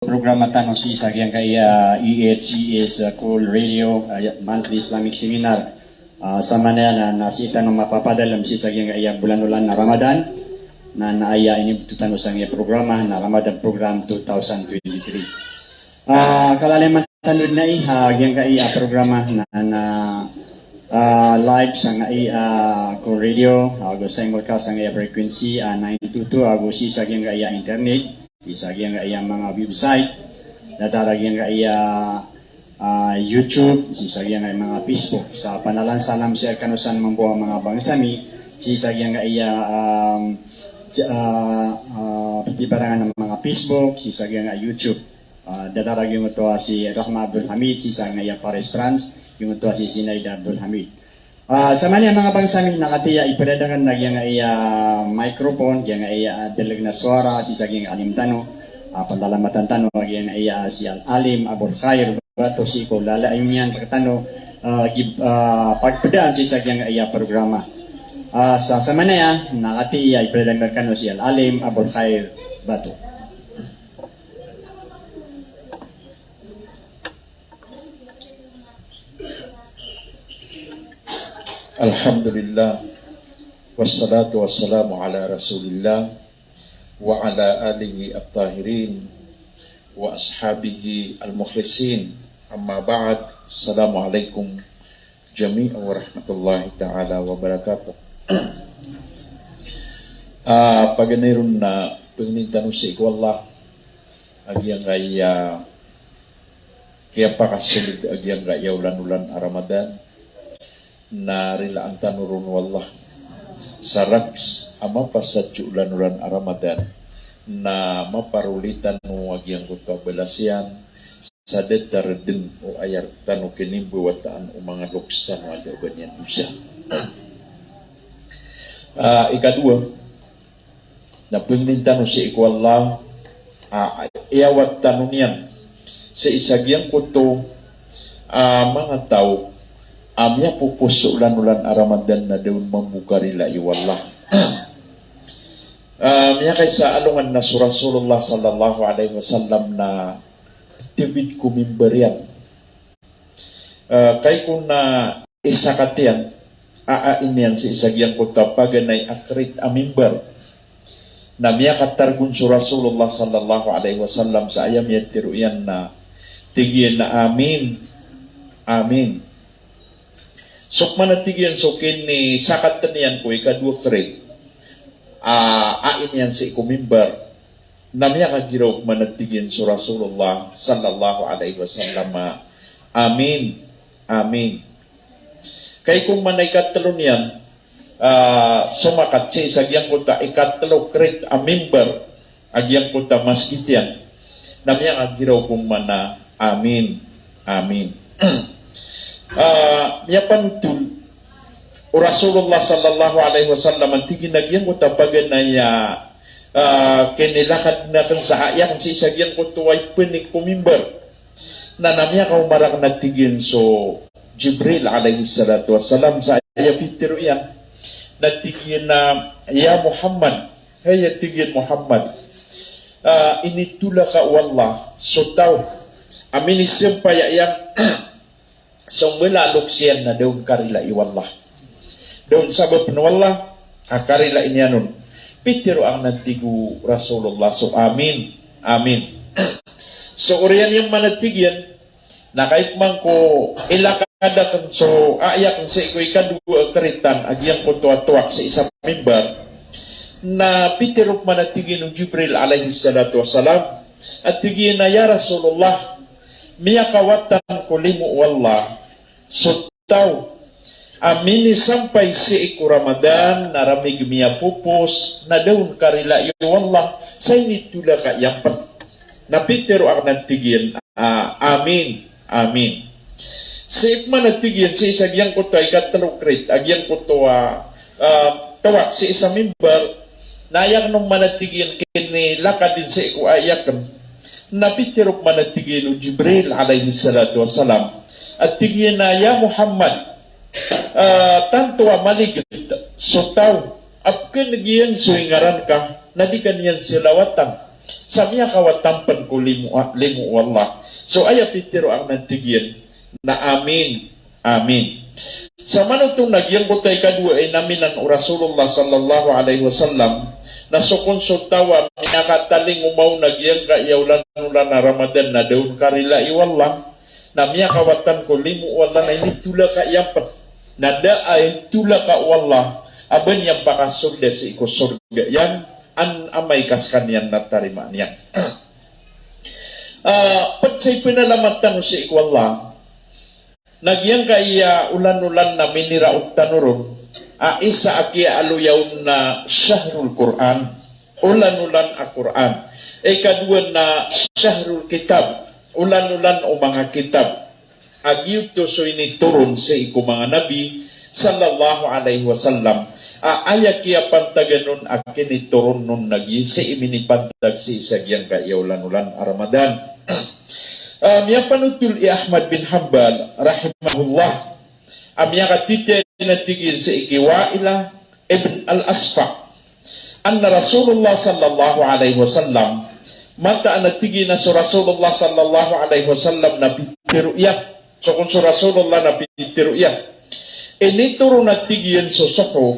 programa tanong si isa yang kaya EHCS Cool Radio Monthly Islamic Seminar sama na nasita no mapapadalam si isa yang kaya bulan-ulan na Ramadan na naaya ini bututan usang programa na Ramadan Program 2023. Kalaliman tanod na yang kaya programa na live sa Cool Radio ago sa ingol ka sa frequency 922 ago si isa yang kaya internet isa yang kaya mga website, nadarag yang kaya YouTube, isa yang kaya mga Facebook. Sa panalan salam siya kanusan mambuha mga bangsami, isa yang kaya patibarangan ng mga Facebook, isa yang kaya YouTube. Dadarag yung ito si Rahma Abdul Hamid, isa yang kaya Paris France, yung ito si Sinaida Abdul Hamid. Sa manya mga bangsami nakatiya ipedadangan na yang iya microphone yang iya dalag na suara si saging alim tano pandalamatan tano yang iya si alim Abul Khair bato si ko lala ayun yan pagtano pagpedaan si saging iya programa sa manya nakatiya ipedadangan kano si alim Abul Khair bato. Alhamdulillah wassalatu wassalamu ala rasulillah wa ala alihi at-tahirin wa ashabihi al-mukhlisin amma ba'd. Assalamualaikum jami'an wa rahmatullahi ta'ala wa barakatuh. Paganirun na pagnintanong sa ikwallah agyang kaya pakasulid agyang kaya ulan-ulan Ramadan na rila ang tanurun wallah saraks ama pasadyo ulan-ulan Ramadan na maparulitan mo agyang kuto belasyan sa detaredin o ayar tanu kinimbu wataan o mga lukstan o agaban yan usya. Ikadua na pagnintanong si ikwallah iyawat tanong yan sa isagyang kuto mga tao amya pupus ulan-ulan Ramadan na daun mambukarila iwallah. Miya kaysa alungan na Rasulullah sallallahu alaihi wasallam na tibid kumimberian. Kay kung na isakatian, inian si isagyang kutapaganay akrit amimber. Na miya katargun si Rasulullah sallallahu alaihi wasallam sa ayam yatiruyan na tigyan na amin. Amin. Sok manatigyan sokin ni sakatan niyan ko ikadua kred. Ain yan si kumimbar. Namya kagiraw manatigyan si Rasulullah sallallahu alaihi wasallam. Amin. Amin. Kay kung manay katalo niyan, sumakat siya isagyang kuta ikatalo kred amimbar agyang kuta masjid yan. Namya kagiraw kung mana amin. Amin. Yapantul Rasulullah sallallahu alaihi wasallam antigin nagyan ko tapagan na kinilakad na kan sa ayak si sagyan ko tuway penik kumimbar na namya ka umarak natigin so Jibril alaihi salatu wassalam sa ayapitiro yan natigin na ya Muhammad haya tigin Muhammad initula ka wallah so taw amin isimpaya yang so mula luksiyan na daun karila iwallah. Daun sabab na wallah, karila inyanon. Pitiro ang nantigu Rasulullah. So amin. Amin. So oriyan yung manatigyan, na kahit man ko ilakada kan so ayak sa iko'y kadua karitan, agyang ko tuwak sa isang mimbar, na pitiro manatigyan ng Jibril alaihi salatu wassalam, at tigyan na ya Rasulullah, miya kawatan ko limu wallah, so taw amini sampai si iku Ramadan naramig miya pupus na daun karila iyo wallah sa initula ka yampan napitero ang nantigyan amin amin si ikman nantigyan si isagyang ko to ay katalukrit agyang ko to tawak si isa mimbar nayang nung manatigyan kini lakadin si iku ayakan napitero manatigyan o Jibril alaihi salatu wassalam at tigyan na ya Muhammad tanto maligid so taw apkan nagyan suingaran ka nadikan yan silawatan Samia kawatampan ko limu Allah. So aya pitiro ang nantigyan na amin. Amin. Sa manutong nagyang butay kadua ay naminan o Rasulullah sallallahu alaihi wasallam na sukonsultawa niya kataling umaw nagyang kaiyawlan na Ramadan na daun karila iwallah na miya kawatan ko limu wallah na ini tula kaiyapan na daay tula ka wallah aban yang pakasurga si iko surga yang an amay kaskan yan natarima niya. Pagsay pinalamatan si iko wallah nagyang kaya ulan-ulan na miniraot tanurong isa aki aluyaw na syahrul Quran ulan-ulan a Quran kadua na syahrul kitab ulan-ulan o mga kitab agiw to so ini turun sa iku mga nabi sallallahu alaihi wasallam aya kiya pantaganon akin iturun nun nagi sa imini pantag si isagyang kaya ulan-ulan a Ramadan. Miya panutul Ahmad bin Hanbal rahimahullah amya katite natigil sa ikiwaila ibn al-Asfa anna Rasulullah sallallahu alaihi wasallam mata natigil na so Rasulullah sallallahu alaihi wasallam na pitiruya so kung so Rasulullah na pitiruya ini turo natigil so suhuf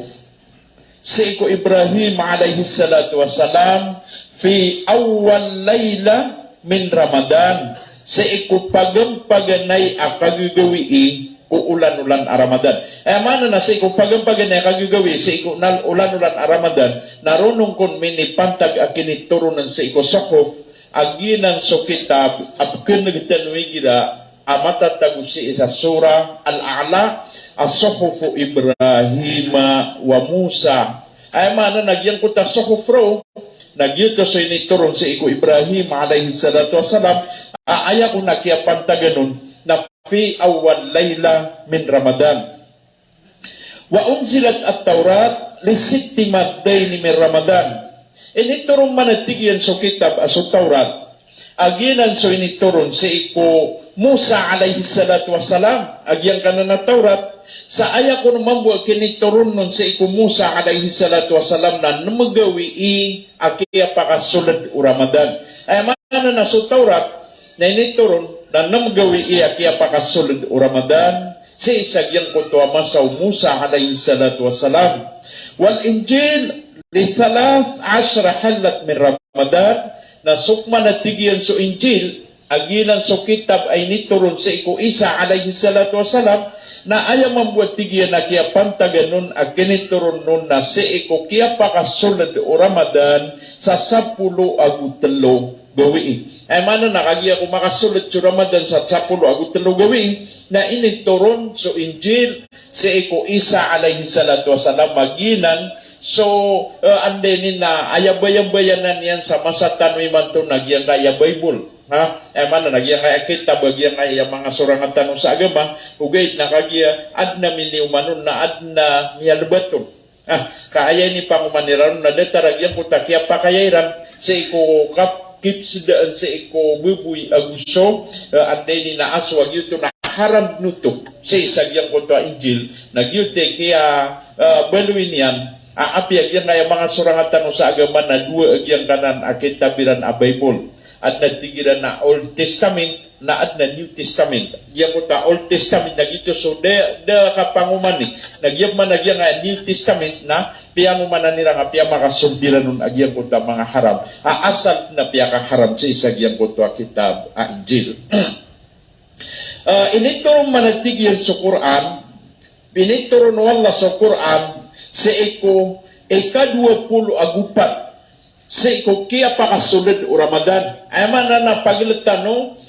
sa iko Ibrahim alaihi salatu wassalam fi awal layla min Ramadan sa iko pagampaganay akagagawi ulan-ulan a Ramadan. Mana na sa iko pagampaganay akagagawi sa iko ulan-ulan a Ramadan narunong kun mini pantag akini turunan sa iko suhuf aginan so kitab abken nagtanwi gida amata tagusi isa surah Al-A'la as-suhufu Ibrahim wa Musa. Mana nagyan ko ta suhuf raw nagyuto so ini turun sa iko Ibrahim alaihi salatu wassalam aya ko nakiapantaganon na fi awal layla min Ramadan wa unzilat at-Taurat li sitti maddain min Ramadan ini turun manatigyan so kitab aso Taurat aginan so ini turun sa iko Musa alaihi salatu wassalam agyan kanan na Taurat sa aya ko naman buwa kini turun nun sa iko Musa alaihi salatu wassalam na namagawi akiya pakasulad o Ramadan ay mana na so Taurat na ini turun na namagawi akiya pakasulad o Ramadan sa isagyang kuntuwa masaw Musa alaihi salatu wassalam wal Injil li 13 halat min Ramadan na sukma natigyan so Injil aginan so kitab ay niturun sa iko Isa alaihi salatu wassalam na ayaw mambuat tigyan na kaya pantaganon at kiniturun nun na sa iko kaya pakasulad o Ramadan sa 10 agutalo gawiin. Ay mana nakagya ko makasulad sa Ramadan sa 10 agutalo gawiin na initurun so Injil sa iko Isa alaihi salatu wassalam maginan so andenin na ayabayang-bayanan yan sa masa tanwi man to nagyang kaya Bible. Mana nagyang kaya kita bagyang kaya mga surangan tanong sa agama ugay nakagya adna miniumanon na adna miyalbaton. Kaya ni pangumaniran na detaragyan ko takya pakayairan sa iko kipsidaan sa iko bubuy aguso andenin na aswag yuto na haram nuto sa isagyang ko to Injil nagyute kaya baluin yan api agyan kaya mga surangan tanong sa agama na dua agyan kanan akit tabiran a Bible at natigiran na Old Testament na at na New Testament. Yang ko ta Old Testament na gito so de kapangumani. Nagyab man nagyang New Testament na piyanguman na nila nga piya makasundiran nun agyang ko ta mga haram. Asal na piya ka haram sa isagyang ko ta kitab Injil. Initurong manatigyan sa Quran, piniturong wala sa Quran sa iko ika-20 agupat sa iko kaya pakasulad o Ramadan. Ay man na pagilitan no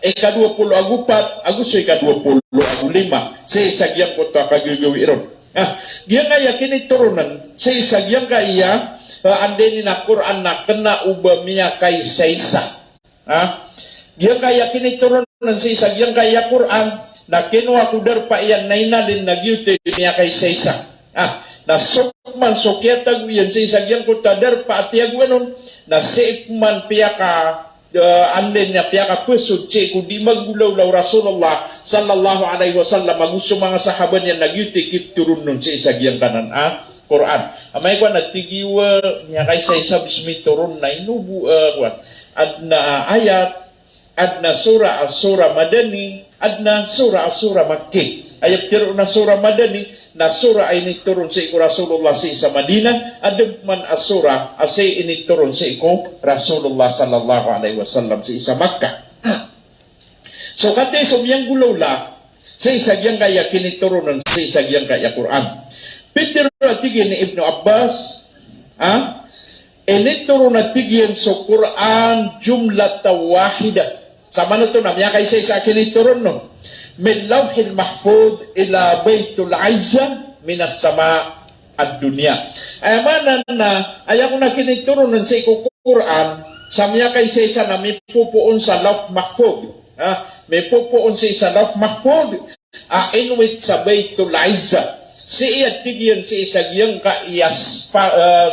ika-20 agupat agusto ika-25 sa isagyang ko ta kagagawi ron. Giyan kaya kiniturunan sa isagyang kaya andeni na Quran na kena ubamiya kay saysa. Giyan kaya kiniturunan sa isagyang kaya Quran na kinuha kudar pa iyan na inalin nagyute niya kay saysa. Na sukman sokyatag yan sa isagyang kutadar paatiag wenon na sikman piyaka anden niya piyaka pusod ko di magulaw Rasulullah sallallahu alaihi wasallam magusto mga sahaban niya nagyuti kip turun nun sa isagyang kanan Quran. Amay ko nagtigiwa niya kay sa isa bismi turun na inubu adna ayat, adna surah as-surah madani, adna surah as-surah makki. Ayat tiro na surah madani na surah ay turun sa iku Rasulullah sa isa Madinah, adug man as-surah asay ini turun sa iku Rasulullah sallallahu alaihi wasallam sa isa Makkah. So kate sumyang gulawla sa isa gyang kaya kiniturunan sa isa gyang kaya Quran. Peter tigin ni Ibnu Abbas, turun na tigin sa Quran jumlata wahida. Sama na ito na, miya kay sa kiniturun no. Min lawhil mahfud ila baytul aizza minas sama at dunya. Ay manan na, ayaw ko na kiniturunan sa Quran, sa miya kay sa na may pupuon sa lawh mahfud. May pupuon sa isa lawh mahfud, inwit sa baytul aizza. Si iya tigyan si isagyang kaiyas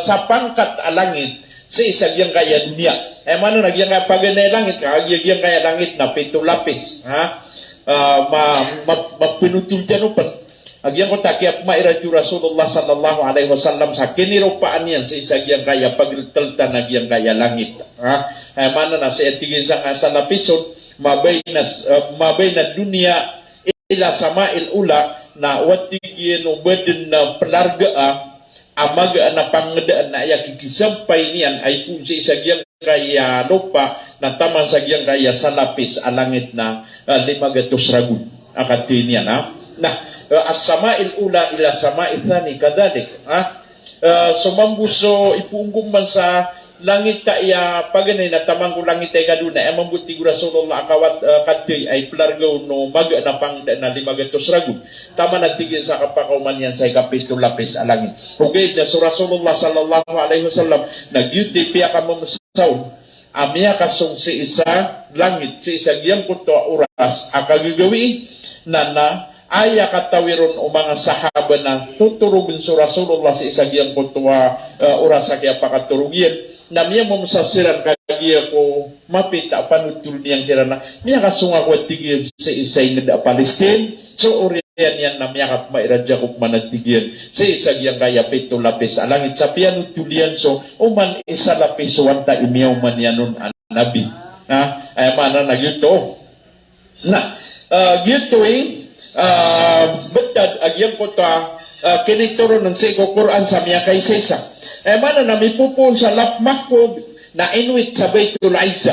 sa pangkat alangit si isagyang kaya dunia. Mano nagyang kaya paganay langit kagyang kaya langit na pito lapis mapinutul dyan upan. Agyang ko takiap mairaju Rasulullah sallallahu alaihi wasallam sa kiniropaan yan si isagyang kaya pagtalta nagyang kaya langit. Mano na si tigyan sa lapison mabay na dunia ila sama'il ula na watigyan o badan na pelarga amaga na pangedaan na iya kikisampay niyan ay kung si isagyang kaya lupa na taman sagyang kaya sa lapis alangit na 500 ragun akati niyan nah as-sama'il ula ila sama'il thani kadalik sumambuso ipunggong man sa langit ta iya paganay na tamang ko langit ay kaduna ay mambuti ko Rasulullah akawat kadti ay pelargaw no maga na pang na 500 ragun tama nagtigil sa kapakauman yan sa kapito lapis alangit okay na so Rasulullah sallallahu alaihi wasallam nagyuti piya ka mamasaw amya kasong si isa langit si isa giyang kutwa oras akagagawi na aya katawiron o mga sahaba na tuturugin so Rasulullah si isa giyang kutwa oras sa kaya pakaturugin na miya mamasasiran kagaya ko mapita panutul niyang kirana miya kasunga ko tigil sa isay na Palestine so oriyan yan na miya kat mairadya ko managtigil sa isa giyang kaya pito lapis alangit sa pianutulian so uman isa lapis wanta imiyaw man yan nun nabi ay mana na gito na gito betad agyang ko ta kinituro ng sa Quran sa miya kay Sesa mana na may pupun sa lawh mahfud na inwit sa baytul aizza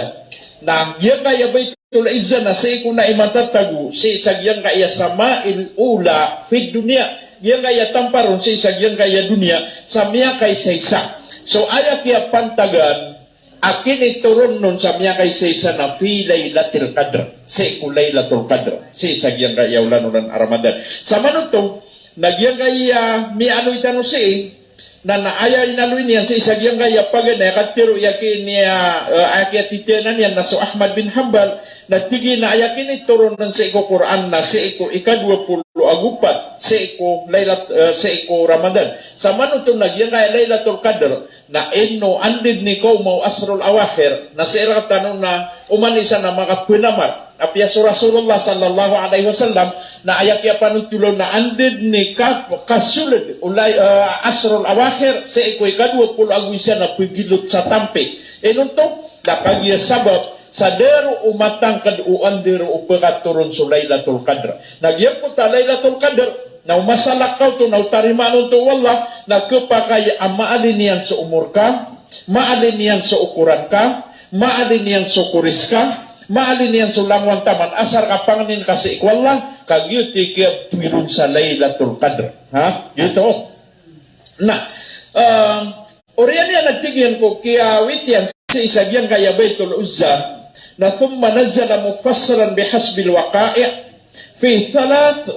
na giyang kaya baytul aizza na sa iko na imatatago si isagyang kaya sama'il ula fi dunya giyang kaya tamparon si isagyang kaya dunya sa miya kay Sesa so aya kaya pantagan akin ituron nun sa miya kay Sesa na fi laylatil qadr si iko laylatul qadr si isagyang kaya ulan Ramadan sa manutong nagyang kaya mi ano itano si na naaya inaluin niyan sa isagyang kaya paganay katiro yakin niya akyat titianan niyan na so Ahmad bin Hanbal nagtigi na ayakin ituron ng sa iko Quran na sa iko ika-20 agupat sa iko Ramadan sa manutong nagyang kaya Laylatul Qadr na inno andid ni ko mau asrul awakhir na sa ira tanong na umanisa na makapinamat apya so Rasulullah sallallahu alaihi wasallam na ayak ya panutulon na andid ni kasulad ulay asrul awakhir sa ikoy ka-20 agwisa na pigilot sa tampe enunto lakagya sabab sa dero umatang kaduan dero upagaturon sa Laylatul Qadr nagyang ko ta Laylatul Qadr na umasalakaw to na utarimanon to wallah na kapakaya maalin niyan sa umur ka maalin niyan sa ukuran ka maalin niyan sa kuris ka maalin niyan sulangwan taman asar kapanganin kasi ikwala kagyuti kaya pirun sa Laylatul Qadr yuto na oriyan yan nagtigyan ko kaya witiyan sa isagyang kaya Baitul Uzza na thumma nazzala mufassiran bihasbil waqa'i fi 23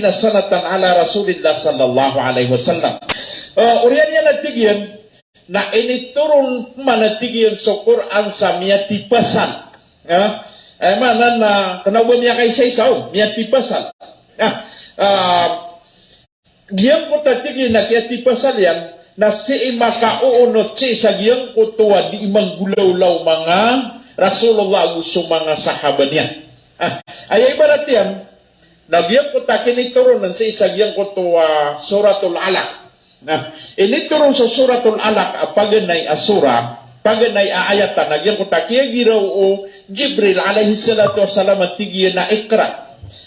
sanatan ala Rasulillah sallallahu alaihi wasallam oriyan yan nagtigyan na initurun manatigyan sa Quran sa miyati pasal mana na kenapa miya kay Saisaw miya tipasal giyang ko tatigin na kaya tipasal yan na si makauunot si sa giyang ko tuwa di imang gulaw-law mga Rasulullah gusto mga sahaba niya ay ibarat yan na giyang ko takin iturunan si isa giyang ko tuwa suratul alaq Nah, ini turun sa suratul Alaq paganay asura, paganay aayatan nagyan ko takiya giraw o Jibril alaihi salatu wassalam tigi na ikra.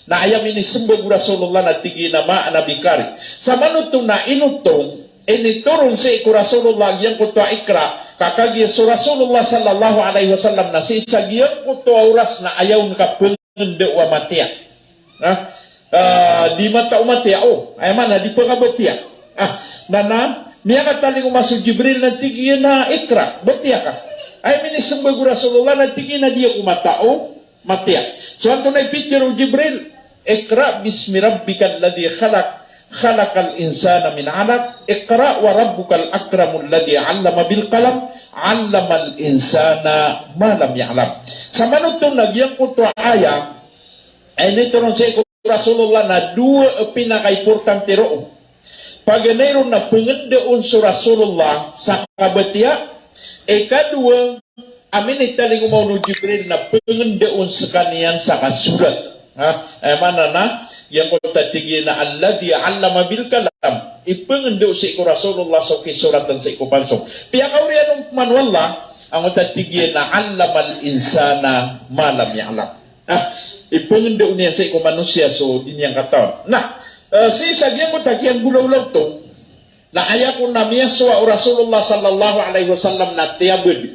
Na ayam ini sembag Rasulullah na tigi na ma nabikari. Sa manutong na inutong ini turun sa iku Rasulullah yang ko to ikra. Kakagi so Rasulullah sallallahu alaihi wasallam na si sagiyan ko to oras na ayaw ka pengende wa matia. Di mata umat ya ay mana di pengabetia. Nana miya kataling umasuk Jibril na tigyan na ikra betia ka ay minisembag Rasulullah na tigyan na dia kumatao matia so anto na ipitiro Jibril ikra bismi rabbikal ladhi khalaqal insana min 'alaq ikra wa rabbukal akramul ladhi 'allama bil qalam 'allamal insana ma lam ya'lam sa manutong nagyang ko to aya ay nito sa Rasulullah na dua pinaka-importante roon paganayron na pengendeon sa Rasulullah sa kabatia kadua amin italing umawno Jibril na pengendeon sa kaniyan sa kasurat mana na yang ko tatigi na alladhi 'allama bil kalam ipengendo sa iku Rasulullah sa kisuratan sa iku pansong piyakaw riyan manwalla ang tatigi na 'allamal insana ma lam ya'lam ipengendo niya sa iku manusia so dinyang katawan nah si sagian ko tagian gulaw-law to na aya ko na miyaswa o Rasulullah sallallahu alaihi wasallam na tiyabud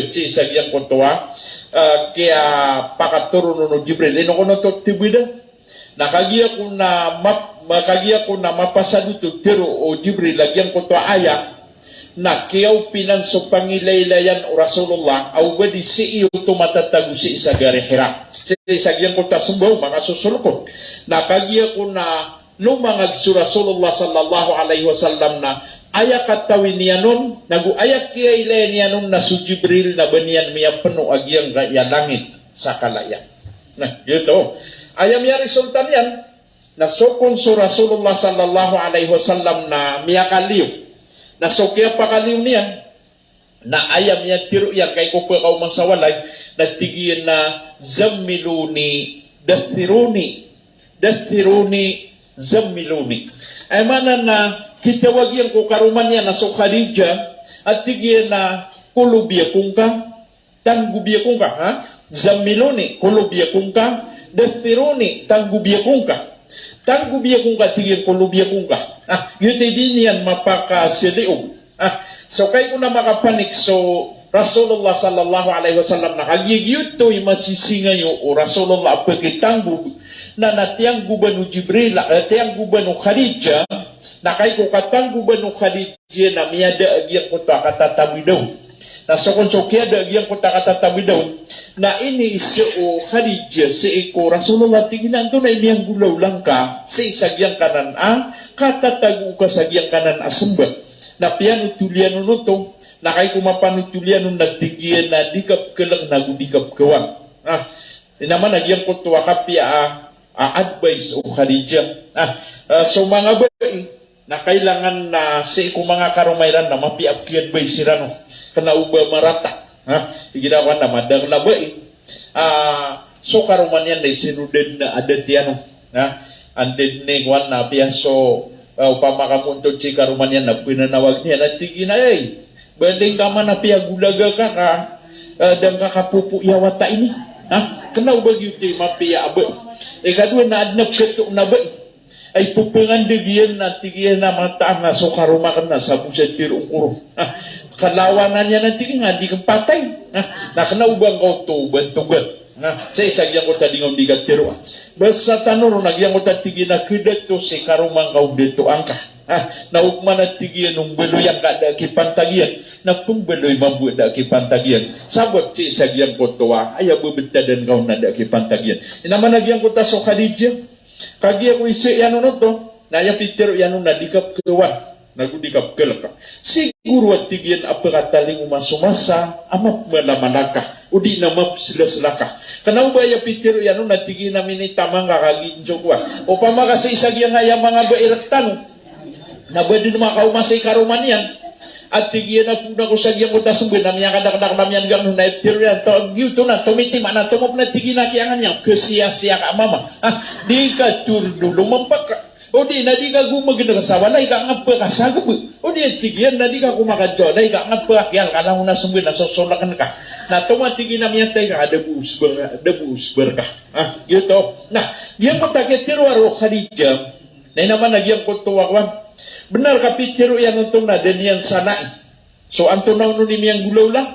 si sagian ko to kaya pakaturun no Jibril ino ko no to tibida nakagiya ko na mapasado to tiro o Jibril lagyan ko to aya na kiyaw pinanso pangilaylayan o Rasulullah au badi si iyo to matatago si isagari hira sagyan ko tasumbaw mga susulkot nakagiya ko na lumangag si Rasulullah sallallahu alaihi wasallam na ayak katawin niya nun nagu ayak kiya ilay niya nun na su Jibril na baniyan miya penuh agyang gaya langit sa kalayan nah yun ayam ya resultan yan na sokon su Rasulullah sallallahu alaihi wasallam na miya kaliw na sokya pa kaliw niyan na ayam ya tiro yan kay ko pa kaw masawalay na tigiyan na zammiluni dathiruni zammiluni ay mana na kita wagyan ko karuman yan na so Khadijah at tigiyan na kulubiya kung ka tanggubiya kung ka zammiluni kulubiya kung ka dathiruni tanggubiya kung ka tigiyan kulubiya kung ka yun din yan mapakasiliog so kay ko na makapanik so Rasulullah sallallahu alaihi wasallam na kagigyut to masisingayo o Rasulullah pagkitanggu na natiyang gubanu Jibril natiyang gubanu Khadijah na kay ko katang gubanu Khadijah na miyada agyang ko ta katatabi daw na so kung so kiyada agyang ko ta katatabi daw na ini si o Khadijah si ko Rasulullah tingnan to na iniyang gulaw lang ka si sagyang kanan katatagu ka sagyang kanan asumba na piano tulian nuto na kay kumapanutulian nung nagtigiyan na dikap kelang nagudikap kawang naman nagyang ko tuwa kapya advice o Khadijah so mga bayi na kailangan na si ko mga karumayran na mapiap ki advice sila no kana uba marata iginawa na madang labay so karuman yan na sinudad na adat yan andid ni kwan na piyaso upama kamuntod si karuman yan na pinanawag niya na tigina banding ka man na piyagulaga ka dan kakapupu yawata ini kenau bagi uti mapia abe kadua na adnap ketuk na ba ay pupengan digian na tigian na mata na so karuma kana sa busetir ungkurong kalawanannya nanti nga di kempatay na kenau bang kau to bentugan sa isagyang ko tadi ngom digatiro basta tanuro nagyang ko tatigi na kedet to si karumang kau deto angka na ukman at tigian nung beloy ang kada kipantagian na pung beloy mambu da kipantagian sabot si isagyang ko toa aya bebentadan kau na da kipantagian inaman nagyang ko taso Khadijah kagia ko isi yan no to na ya pitero yan na dikap kewan nagudikap kelaka siguro at tigian apa kataling umasumasa amap malamanaka udi na map sila-silaka kanang baya pitero yan na tigi na minitamang kakaginjo kwa o pamakasi isagyang haya mga bairaktan na badi na makaumasay karuman yan at tigian na po na ko sagyang ko tasungin na miya kadak-dak na miyan gang na pitero yan to gyuto na tumitima na tumop na tigi na kiyangan yan kesiya-siya ka mama di ka turdo lumampak ka O di na di ka gumagana sa walay ka ngapa ka sagap. O di tigian na di ka kumakadyo na ka ngapa kyal kana una sumbi na sosolakan ka. Na tumatigi na miyatay ka ada buus ka. Gitu. Nah, dia ko takitiru aro Khadijah. Na naman nagyang ko tuwakwan. Benar kapitiru yan untong na denian sanai. So antunaw no ni miyang gulaw lang.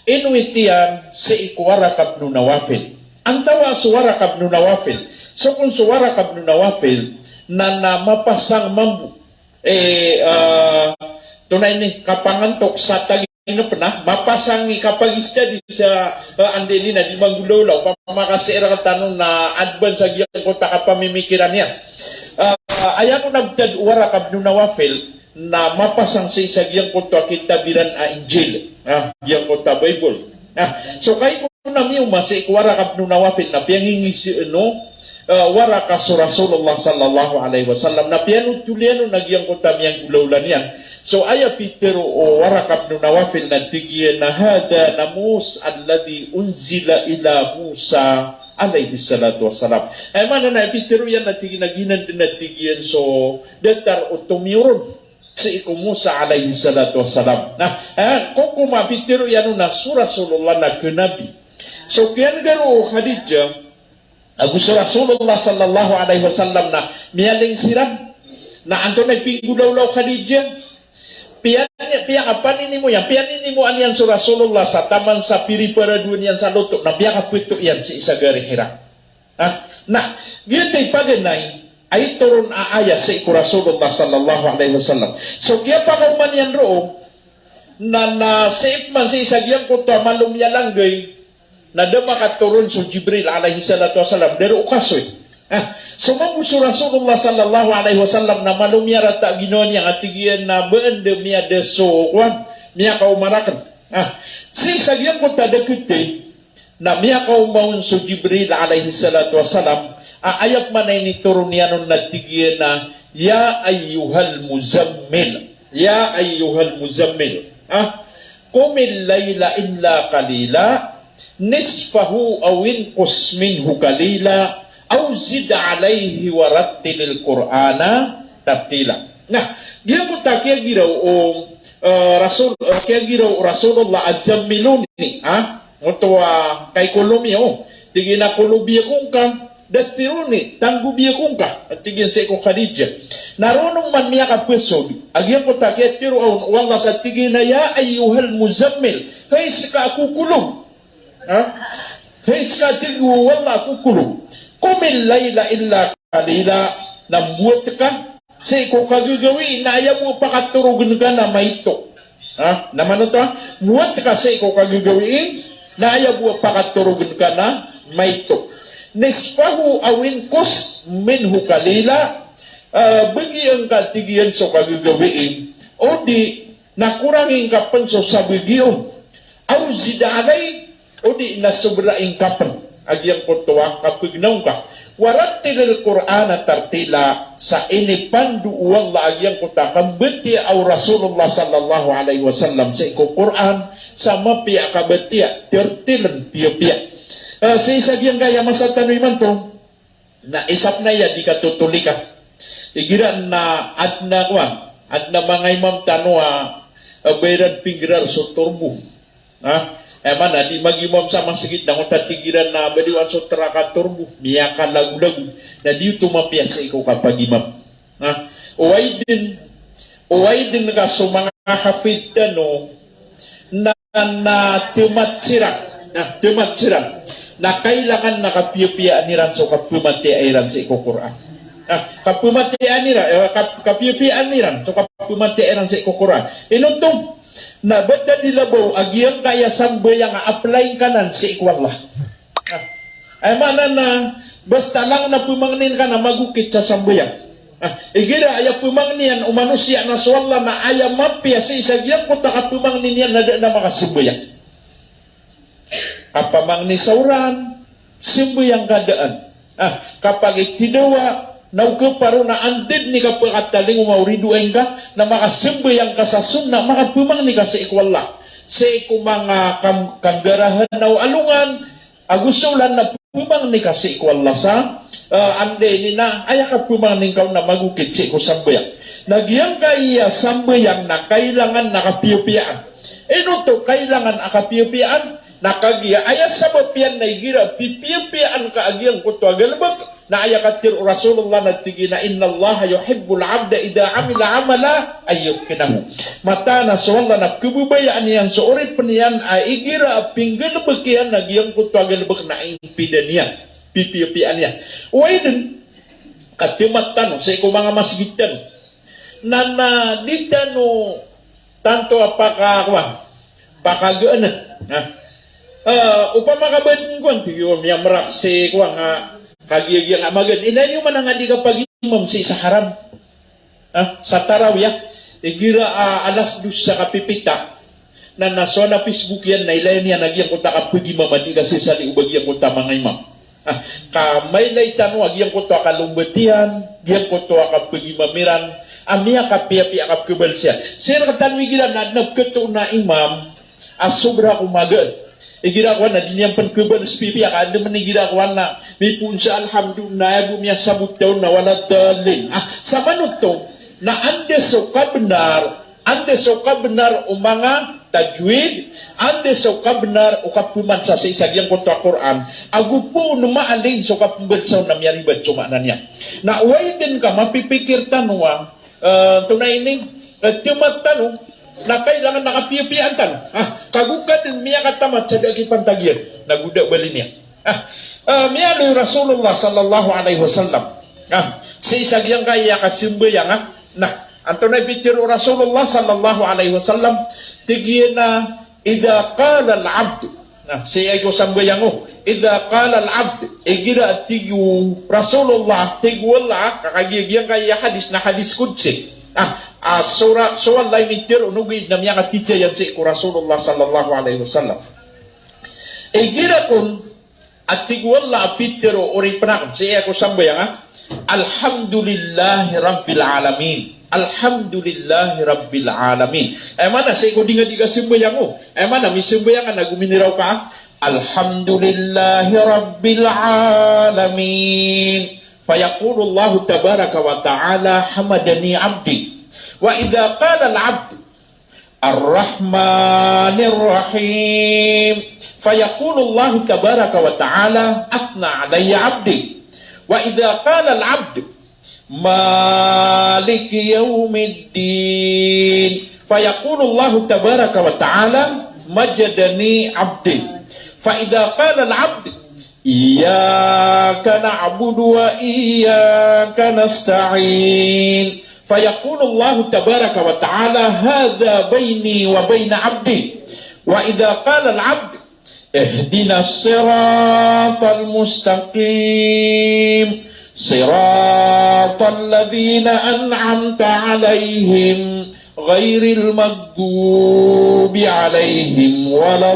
Inuitian si ikwara kabnu nawafil. Antawa suwara kabnu nawafil. So kung suwara kabnu nawafil na mapasang mambu tunay ni kapangantok sa tagino pernah mapasang kapag isda di sa andeli na di manggulaw pamakasira ka tanong na advance sa giyang kota kapamimikiran niya ayaw ko nagtad uwara kabnu nawafil na mapasang sa isa giyang kota kitabiran a Injil giyang kota Bible so kay ko na miyo masik uwara kabnu nawafil na piyangingisi waraka Rasulullah sallallahu alaihi wasallam na piano tuliano nagyang ko tamiyang ulaulan yan so aya pitero o waraka ibn Nawafil na tigyan na hada namus alladhi unzila ila Musa alaihi salatu wassalam ay mana na pitero yan na tiginaginan din na tigyan so datar utumiyurun si iku Musa alaihi salatu wassalam nah kung kumapitero yan na Rasulullah na kenabi so kian garo Khadijah Gusto Rasulullah sallallahu alaihi wasallam na miyaling siram na anto na pinggulaw-law Khadijah piya kapan ini mo yan piyan ini mo aniyan so Rasulullah sa taman sa piriparaduan yan sa luto na piya kaputo yan si isagari hira nah gitay paganay ay turun aaya sa iku Rasulullah sallallahu alaihi wasallam so kaya pa kauman yan roon na safe man si isagyang kuto malumyalanggay na makaturun so Jibril alaihi salatu wasallam dari ukasoy so mamuso Rasulullah sallallahu alaihi wasallam na malumyara ta ginoon yang atigian na beende miya deso kwan miya kaumarakan si sagyang ko tadakite na miya kaumaun so Jibril alaihi salatu wasallam ayat mana ini turun yanon natigian na ya ayyuhal muzammil qumil layla illa qalila nisfahu awin qus minhu qalila aw zid alayhi warattilil qur'ana tartila nah dia ko takia giraw Rasulullah azammiluni moto kay kolomio tigina kolubiya kung ka datiruni tanggubiya kung ka tigin sa ko Khadijah narunong man miya ka pesod agyan ko takia tiru wallah sa tigina ya ayyuhal muzammil kay sika kukulog Hei tigu wala kukulong kumil layla illa kalila na buat ka sa iko kagagawi na ayaw mo pakaturugan ka na maito naman ito buat ka sa iko kagagawiin na ayaw mo pakaturugan ka na maito nisfahu awin kus minhu kalila bagi ang katigian so kagagawiin o di nakurangin ka panso sa bagiyon aw zidalay o di na sobraing kapan agyang kutuwa kapignaw ka warattilil Qur'ana tartila sa inipandu wala agyang kuta kabeti aw Rasulullah sallallahu alaihi wasallam sa iko Qur'an sa mapia kabeti tartilan pia sa isagyang kaya masatanoy man to na isap na ya di ka tutulika igiran na adna mga imam tanwa bayran pinggirar so turbo mana di magimam sama segit na tatigiran na badiwan so teraka turbo miyaka lagu-lagu na di ito mapiasa ikaw kapag imam uwaidin ka so mga hafid na tumatsira na kailangan na kapiya-piyaan niran so kapumatiairan sa ikaw Quran kapiya-piyaan niran so kapumatiairan sa ikaw Quran inuntong na beda dilabaw agyang kaya sambe yang apply kanan si ikwallah ay mana na basta lang na pumangnin ka na magukit sa sambayang igira aya pumangnian umanusia na swalla na aya mapya si isagyang kung takapumangnin yan na makasimbayang kapamangni sauran simbayang kadaan kapag itidawa nauke paru na andid ni kapagataling umauridu engka na makasimbayang ka sa sunna makapumang ni ka sa ikwala sa iku mga kanggarahan na alungan agusulan na pumang ni kasi ko Allah sa ande ni na aya ka pumang ni kau na magukit ko sambayang. Nagyang kaya sambayang na kailangan nakapiyupiyaan. Eno to kailangan nakapiyupiyaan nakagiya aya sabapian na igira pipiyupiyaan ka agyang ko to agalbag na aya katir Rasulullah natigi na inna Allah yuhibbul abda idha amila amala ayyukinahu. Mata na suwala na kububayaan yan so ori penian ay igira pinggil bagian nagyang ko to agalbag na impidan niya pipiyupiyaan niya. Uwaidin katimatan sa iko mga masgitan na dita no tanto apaka pakagaanan upama kaban kuan tiyo yang meraksi kuan nga kagiyag nga magad inanyo man nga di ka pag-imam sa haram sa tarawih igira alas 2 sa kapipita na naso na Facebook yan na ilayan yan nagyang ko ta kapag-imam di kasi sali ubagyan ko ta mga imam kamay laytan wag yang ko ta kalumbetian diyan ko ta kapag-imamiran amia kapia-pia kapkebal siya sir katanwi gila nadnab keto na imam asubra kumagad igira ko na dinyang pankebal spipi akanda manigira ko na may punsa alhamdulillah bu miya sabut taon na wala dalin sama nito na ande so ka benar umanga tajwid ande so ka benar ukapuman sa isagyang ko to Quran agu po numa alin so ka pembersaw na miya ribat cuma nanya na way din ka mapipikir tanwa tunay ini tiumat tanong na kailangan nakapiyapiyaan tanong kagukan din miya katamat sa dagi pantagian naguda bali niya miya ni Rasulullah sallallahu alaihi wasallam si isagyang kaya kasimbayang nah antonay bitir Rasulullah sallallahu alaihi wasallam tigiyan na idha qala al-abd siya ko sambayang idha qala al-abd igira tigu Rasulullah tigu Allah kakagiyang kaya hadis na hadis kudsi surah lain mitir unugi namanya katitya yan si Rasulullah sallallahu alaihi wasallam igira kun at tigu Allah apitiro ori penak siya ko sambayang alhamdulillahi rabbil alamin alhamdulillahi rabbil alamin mana saya ko dinga sembayang mana mi sembayang na guminiraw ka alhamdulillahi rabbil alamin fayaqulu Allah tabaraka wa ta'ala hamadani abdi wa idza qala al-abd ar-rahmanir rahim fayaqulu Allah tabaraka wa ta'ala athna alayya abdi wa idza qala al-abd مالك يوم الدين فيقول الله تبارك وتعالى مجدني عبدي فإذا قال العبد إياك نعبد وإياك نستعين فيقول الله تبارك وتعالى هذا بيني وبين عبدي وإذا قال العبد اهدنا الصراط المستقيم صراط الذين أنعمت عليهم غير المغضوب عليهم ولا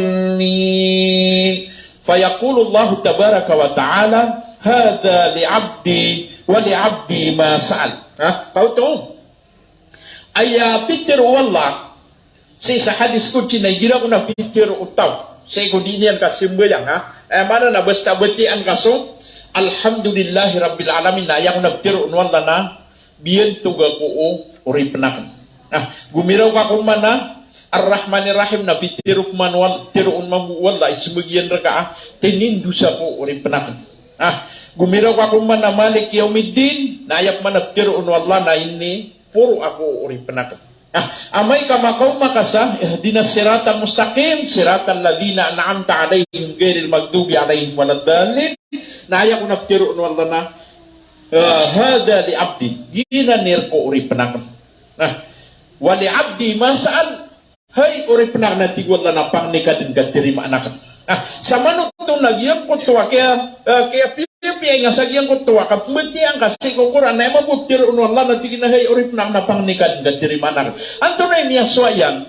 الضالين فيقول الله تبارك وتعالى هذا لعبدي ولعبدي ما سأل kau tahu ayah pikir wallah si hadis kunci nagira kuna pikir utau saya kudinian kasimbayang mana na basta betian kaso alhamdulillahi rabbil alamin na yang nagtir unwal na biyen tuga ko ori penakan gumiraw ka kun mana arrahmanir rahim na bitiru manwal tiru unmamu wala isbagian raka tenin dusa ko ori penakan gumiraw ka kun mana malik yaumiddin na ayak man nagtir unwal na ini puro ako ori penakan amay kamakaw makasa ihdinas siratal mustaqim siratal ladzina an'amta alaihim ghairil maghdubi alaihim waladdallin na aya ko nagtiro no Allah na hada li abdi gina nirko uri penakan wa li abdi masal hay uri penak na tigwala na pangnika din katirima anakan samano to nagyang ko to kaya piya nga sagyang ko to kapmetiang kasi ko kuran na mabuktir no Allah na tigina hay uri penak na pangnika din katirima anakan anto na miya swayang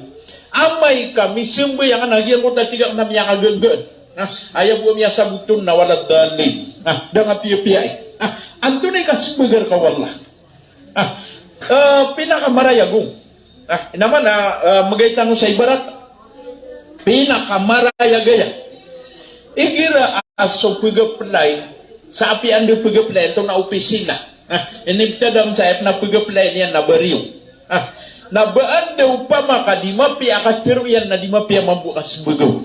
amay kami sembayang nagyang ko ta tiga na miya kagenggen ayaw po miya sabutun na wala dali dengan piya-piya anto na kasumbagar ka wala pinakamarayagong naman magaytan mo sa ibarat Pinakamaraya gaya. Igira aso pagaplay sa api ando pagaplay ito na opisina. Ini tadang sa na pagaplay niya na bariyo. Na baan daw pa maka di mapi akatiru yan na di mapi mambukas bagaw.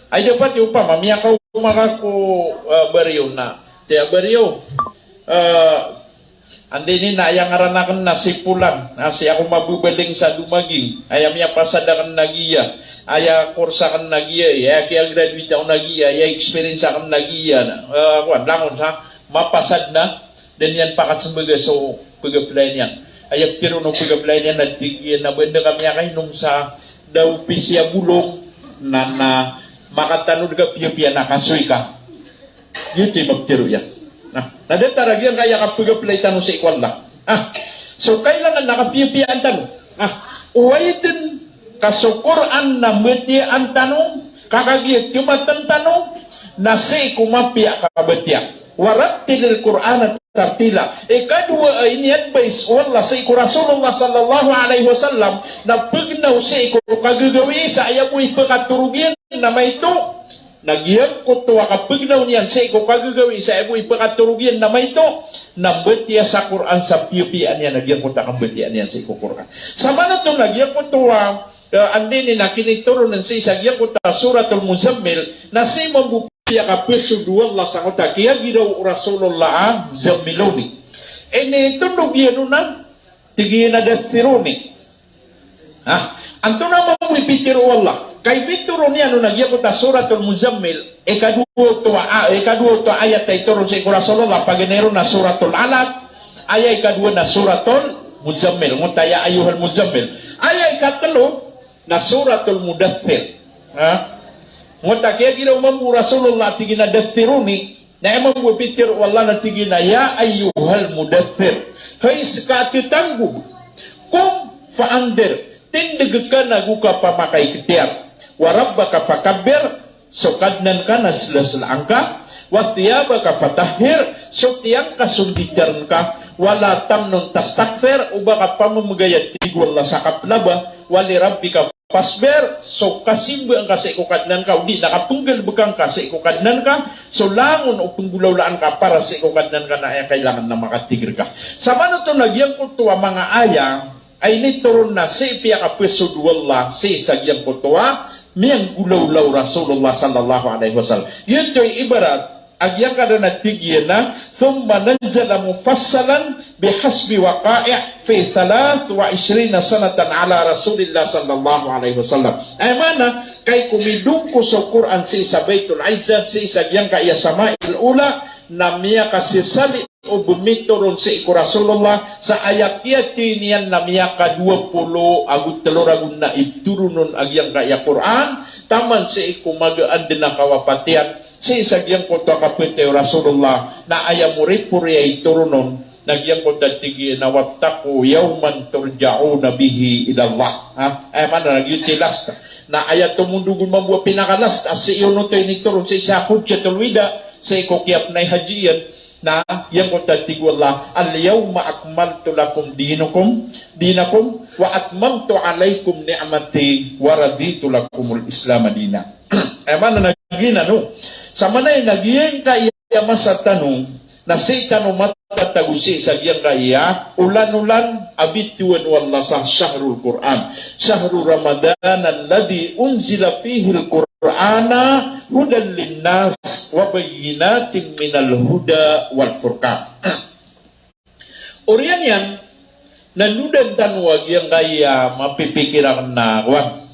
Ay dapat yung pa mamaya ka maka ko bariyo na. Tiya bariyo. Andi ni na yang aranakan nasi pulang, nasi ako mabubaling sa dumaging, ayam ya pasadakan nagiya, aya kursakan nagiya, ya kaya graduate ako nagiya, ya experience akan nagiya, langon ha, mapasad na, dan yan pakat sembaga so pagaplay niyan, aya kiro no pagaplay niyan natigyan na benda kami akahinom sa daw pisya bulong na makatanud ka piya nakasoy ka, yun yung magtiro yan. Nah, taragi ang kaya kapagaplay tanong sa ikwala. So kailangan nakapiyapiyaan tanong. Uway din kasukuran na mati ang tanong, kakagiyat kumatan tanong, na si kumapia kabatya. Warattil Quran at tartila. Kadua ay ni-advise wala sa iku Rasulullah sallallahu alaihi wasallam na pagnaw sa iku kagagawi sa ayamoy pagkaturugian na may ito. Nagyan ko to kapagnaw niyan sa iko kagagawi sa imo ipakaturugian na may ito nambetiya sa Quran sa piupian niya nagyan ko ta kambetian niyan sa iko Quran. Sama na to nagyan ko to andini na kinituro ng sa isagyan ko ta suratul Muzammil na si mambupiya ka peso duwala sa kota kaya gidaw Rasulullah zammiloni. Ini tundog yan na tigiyan na datironi. Anto na mamipitiro wala. Kay bituro niya no nagyan ko ta suratul Muzammil ikaduo to ayat ay turo sa Rasulullah paganero na suratul Alaq ayat ikaduo na suratul Muzammil ngutaya ayuhal Muzammil ayat ikatlo na suratul Mudaththir nguta kaya ginaw mamu Rasulullah tigina dathiruni na emang bitir wala na tigina ya ayuhal Mudaththir hay sekati tangguh kum fa'andir tindig ka na guka pamakay kitiap warabbaka fakabbir sokadnan ka na sila-silaan ka wathiyabaka fatahhir sotiyang ka sunditan ka wala tamnun tastakfir ubaka pamamagayat tigwala sa kaplaba wali rabbika fasbir so kasimba ang ka sa ikukadnan ka udi nakapunggal bekang ka sa ikukadnan ka so langon o penggulaulaan ka para sa ikukadnan ka na ay kailangan na makatigir ka sama na ito nagyang kultuwa mga aya ay nituron na si piya ka peso duwala si sagyang kultuwa miyang gulaw-law Rasulullah sallallahu alaihi wasallam. Yun to'y ibarat, agyang kada natigyan na, thumma nanzala mufassalan bihasbi waqa'i' fi 23 sanatan ala Rasulillah sallallahu alaihi wasallam. Ay mana, kay kumidung ko sa Quran si isa Baitul Izzah, si isa agyang kaya sama'il ula, na miya kasisali o bumituron si iku Rasulullah sa ayakyati niyan na miya ka 20 agut teloragun na iturunon agyang kaya Quran taman si iku magaan din na kawapatian si isagyang kota kapite Rasulullah na ayamuri-puri ay turunon nagyang kota tigi na wattaku yawman turja'una bihi ilallah ay mana nagyutilas na ayat tumundugun mabuwa pinakalas as si iyon to'y nituron si isa hujjatul wida sa iku kiyap na hajiyan na yang ko tatigwala al-yawma akmaltu lakum dinakum wa atmamtu alaykum ni'mati wa raditu lakumul islam dina. Mana nagina no sama na nagiyang kaya masa tanong na si tanong matatagusi sa giyang kaya ulan-ulan abituan wala sa syahrul Quran syahrul Ramadan alladhi unzila fihi al-Qur'ana hudan linnas wa bayyinatin minal huda wal furqan. Orian yan nanudan tanwag yang kaya mapipikiran na wan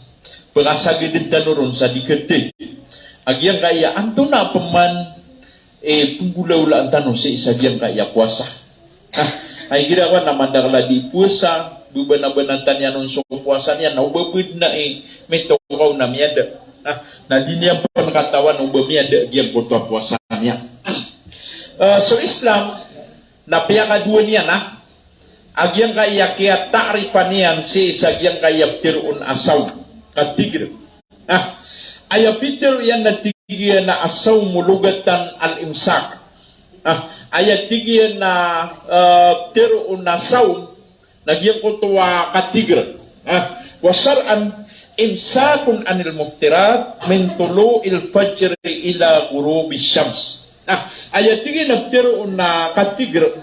pengasagidin tanurun sa diketik agyang kaya anto na paman penggulaulaan tanong sa isa diyang kaya puasa ay girawan naman dakla di puasa bubana-banatan yan nun so puasa niya na ubabid na metokaw na miyada na di niya pangkatawan ubamiyada diyang kutua puasa niya so Islam na piyakadua niya na agyang kaya kaya ta'rifan niyan si isa diyang kaya tirun asaw katigir ayapitir yan na tigyan na asaw mulugatan al-imsak ayat tigyan na tirun asaw nagyang kutua katigir wasaran imsakun anil muftirat min tulu'il fajr ila ghurubi syams. Nah, ayat ini nabtiru na katigr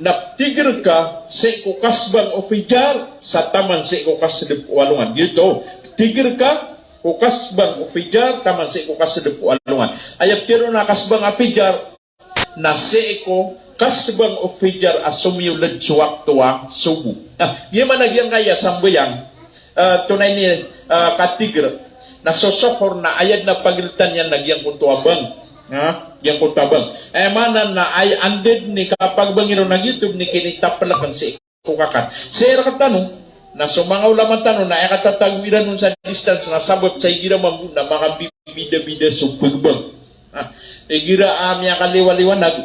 naptigr ka seko kasbang ofijar sa taman seko kasdep walungan. Gitu. Tigr ka o kasbang ofijar taman seko kasdep walungan. Ayat tiro na kasbang ofijar na seko kasbang ofijar asumiyulad suwaktuwa subuh. Nah, gimana yang kaya sambayang tunay ni katigr na sosohor na ayat na pagilitan yan nagyang kuntuabang. Yang kutabang mana na ay anded ni kapag bangiro na YouTube ni kinitapalakan si kukakan sir katano na sumangaw laman tano na ay katatagwiran nun sa distance na sabot sa igira mamu na makabibida-bida sa pagbang igira amya kaliwaliwanag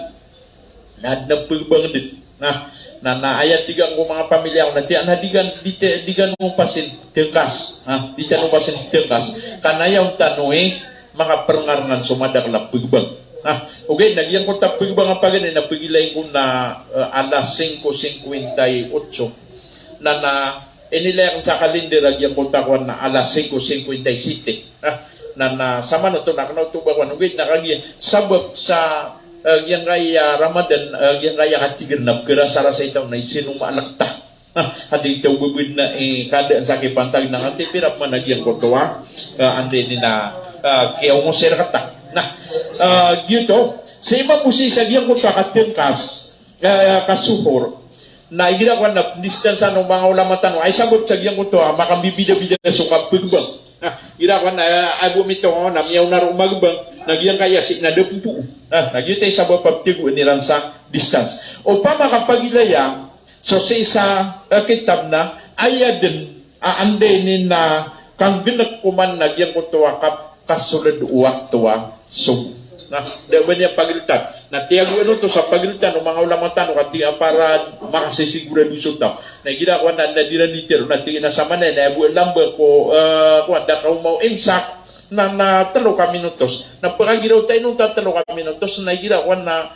na pagbang dit na ayat tiga ko mga pamilya ko na digan mo pasin tengkas digan mo pasin tengkas kanayaw tanoy mga perengarangan sumadak la pagbang. Okay, nagyang ko ta pagbang pa ganin na pagilay ko na alas 5:58 na inilayang sa kalender nagyang ko ta na alas 5:57 na sama na to nakanaw to ba okay nakagi sabab sa yang kaya Ramadan yang kaya katigir na kerasa rasa itaw na isinong maalakta hati itaw bubid na kada sa kipantag ng antipirap man nagyang ko to ande ni na kaya umosir kata. Nah, gitu. Sa iba po siya yung kung kakatengkas, kasuhor, na igira ko na distance ng mga ulamatan, ay sagot sa yung kung makambibida-bida na sukap pagbang. Gira ko na ay bumito na miyaw na rumagbang, nagyang kaya si na depu. Nagyo tayo sa bapaptigo niran sa distance. O pa makapagilaya, so sa isa kitab na, ayadin, aandenin na kang binagkuman nagyang kung kasulad waktuwa subuh. Nah, dapat niya pagilitan. Na tiago ano to sa pagilitan ng mga ulamatan katiya para makasisigura di sultan. Na gira ko na dira ni tiro na tingin na sama na bu lamba ko da ka mau imsak na 3 ka minutos. Na pagagiraw tayo nung 3 ka minutos na gira ko na